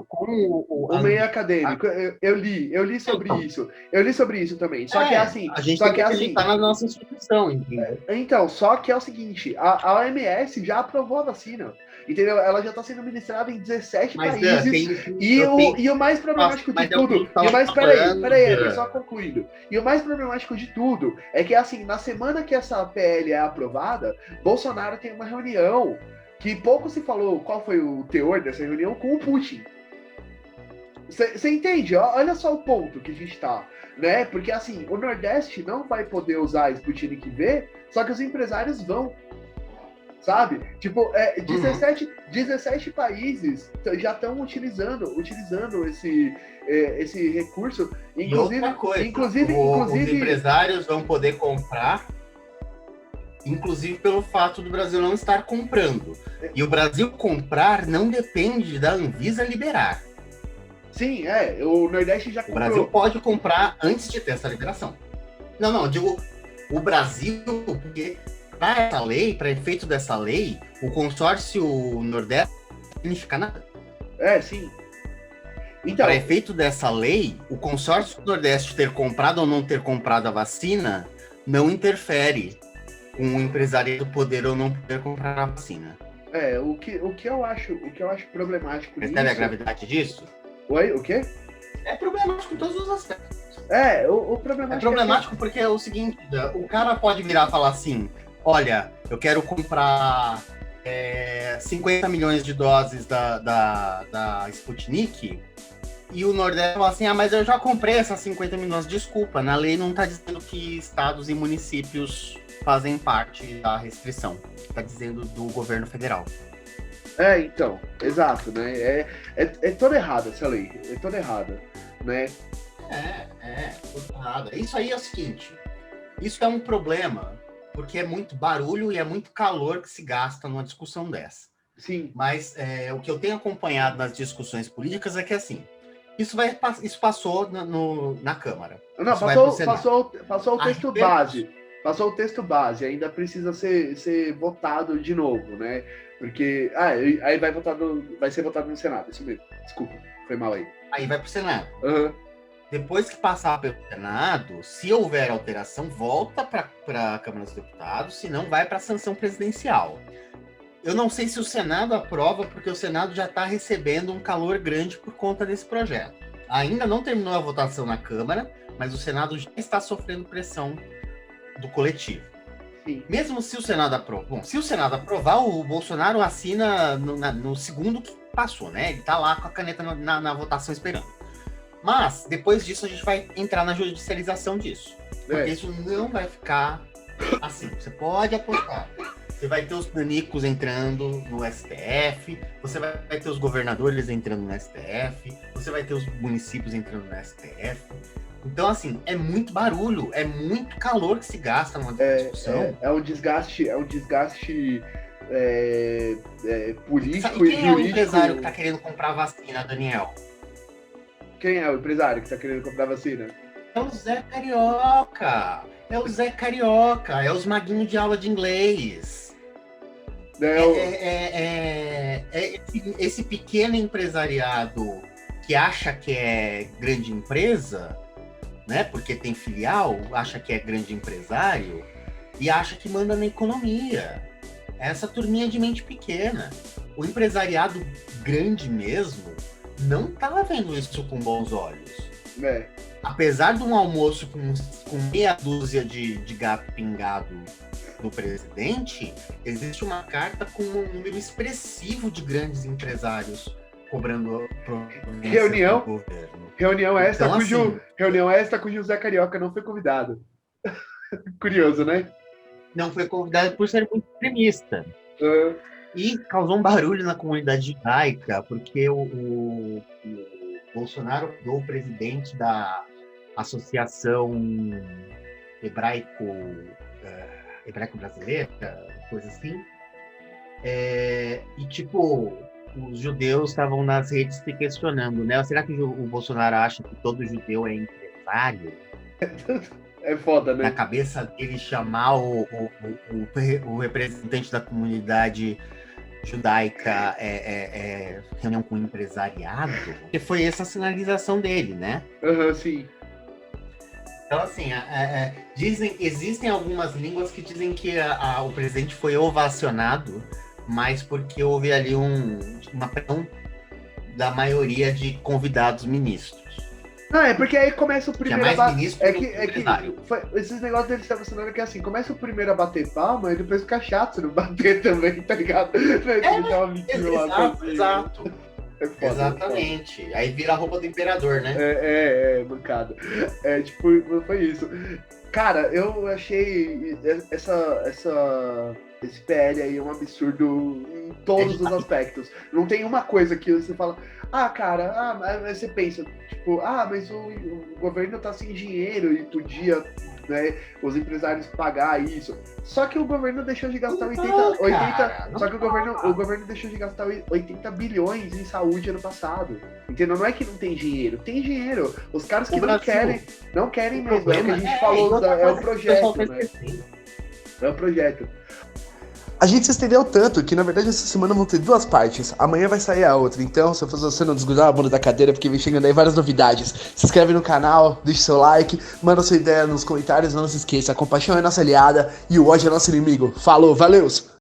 Com o meio acadêmico. Eu li sobre isso. Eu li sobre isso também. Só que é assim. A gente tem que acreditar na nossa instituição, entendeu? Então, só que é o seguinte: a OMS já aprovou a vacina. Entendeu? Ela já está sendo ministrada em 17 países. E o mais problemático de tudo. Peraí, só concluindo. E o mais problemático de tudo é que, assim, na semana que essa PL é aprovada, Bolsonaro tem uma reunião que pouco se falou qual foi o teor dessa reunião com o Putin. Você entende? Olha só o ponto que a gente tá, né? Porque, assim, o Nordeste não vai poder usar a Sputnik V, só que os empresários vão. Sabe? Tipo, 17 países já estão utilizando esse recurso. Inclusive, os empresários vão poder comprar, inclusive pelo fato do Brasil não estar comprando. E o Brasil comprar não depende da Anvisa liberar. Sim, o Nordeste já comprou. O Brasil pode comprar antes de ter essa liberação. Não, eu digo o Brasil, porque para efeito dessa lei, o consórcio Nordeste não significa nada. Sim. Então, para efeito dessa lei, o consórcio Nordeste ter comprado ou não ter comprado a vacina não interfere com o empresário poder ou não poder comprar a vacina. O que eu acho problemático nisso... Percebe a gravidade disso? Oi, o quê? É problemático em todos os aspectos. O problemático... É problemático porque é o seguinte, o cara pode virar e falar assim: olha, eu quero comprar 50 milhões de doses da Sputnik, e o Nordeste fala assim: mas eu já comprei essas 50 milhões. Desculpa, na lei não está dizendo que estados e municípios fazem parte da restrição. Está dizendo do governo federal. Então, exato, né? É toda errada essa lei, é toda errada, né? Toda errada. Isso aí é o seguinte, isso é um problema, porque é muito barulho e é muito calor que se gasta numa discussão dessa. Sim. Mas o que eu tenho acompanhado nas discussões políticas é que, assim, isso passou na Câmara. Não, passou o texto base. Passou o texto base, ainda precisa ser votado de novo, né? Porque. Aí vai ser votado no Senado, isso mesmo. Desculpa, foi mal aí. Aí vai pro Senado. Uhum. Depois que passar pelo Senado, se houver alteração, volta para a Câmara dos Deputados, se não, vai para a sanção presidencial. Eu não sei se o Senado aprova, porque o Senado já está recebendo um calor grande por conta desse projeto. Ainda não terminou a votação na Câmara, mas o Senado já está sofrendo pressão do coletivo. Sim. Mesmo se o Senado aprovar... Bom, se o Senado aprovar, o Bolsonaro assina no segundo que passou, né? Ele está lá com a caneta na votação esperando. Mas, depois disso, a gente vai entrar na judicialização disso. Porque isso não vai ficar assim. Você pode apostar. Você vai ter os nanicos entrando no STF, você vai ter os governadores entrando no STF, você vai ter os municípios entrando no STF. Então, assim, é muito barulho, é muito calor que se gasta numa discussão. É um desgaste político e quem jurídico. É o empresário que está querendo comprar vacina, Daniel? Quem é o empresário que está querendo comprar vacina? É o Zé Carioca. É os maguinhos de aula de inglês. Esse pequeno empresariado que acha que é grande empresa, né? Porque tem filial, acha que é grande empresário e acha que manda na economia. Essa turminha de mente pequena. O empresariado grande mesmo não tá vendo isso com bons olhos. Apesar de um almoço com meia dúzia de gato pingado do presidente, existe uma carta com um número expressivo de grandes empresários cobrando reunião do governo. Reunião esta cujo Zé Carioca não foi convidado. Curioso, né? Não foi convidado por ser muito extremista. E causou um barulho na comunidade judaica, porque o Bolsonaro virou o presidente da Associação Hebraico-Brasileira, coisa assim. E, tipo, os judeus estavam nas redes se questionando, né? Será que o Bolsonaro acha que todo judeu é empresário? É foda, né? Na cabeça dele chamar o representante da comunidade judaica reunião com o empresariado, que foi essa sinalização dele, né? Sim. Então, assim, existem algumas línguas que dizem que o presidente foi ovacionado, mas porque houve ali uma pressão da maioria de convidados ministros. É porque aí começa o primeiro esses negócios deles estão funcionando que assim, começa o primeiro a bater palma e depois fica chato se não bater também, tá ligado? Exato. Exatamente. Aí vira a roupa do imperador, né? bancada. Tipo, foi isso. Cara, eu achei esse PL aí um absurdo em todos os aspectos. Não tem uma coisa que você fala, mas você pensa, tipo, mas o governo tá sem dinheiro e podia, né, os empresários pagar isso. Só que o governo deixou de gastar o governo deixou de gastar 80 bilhões em saúde ano passado. Entendeu? Não é que não tem dinheiro, tem dinheiro. Os caras que não querem mesmo. É o que a gente falou, é o projeto, né? É o projeto. A gente se estendeu tanto que, na verdade, essa semana vão ter 2 partes. Amanhã vai sair a outra. Então, se você não desgrudar a bunda da cadeira, porque vem chegando aí várias novidades. Se inscreve no canal, deixa seu like, manda sua ideia nos comentários. Não se esqueça, a compaixão é nossa aliada e o ódio é nosso inimigo. Falou, valeu!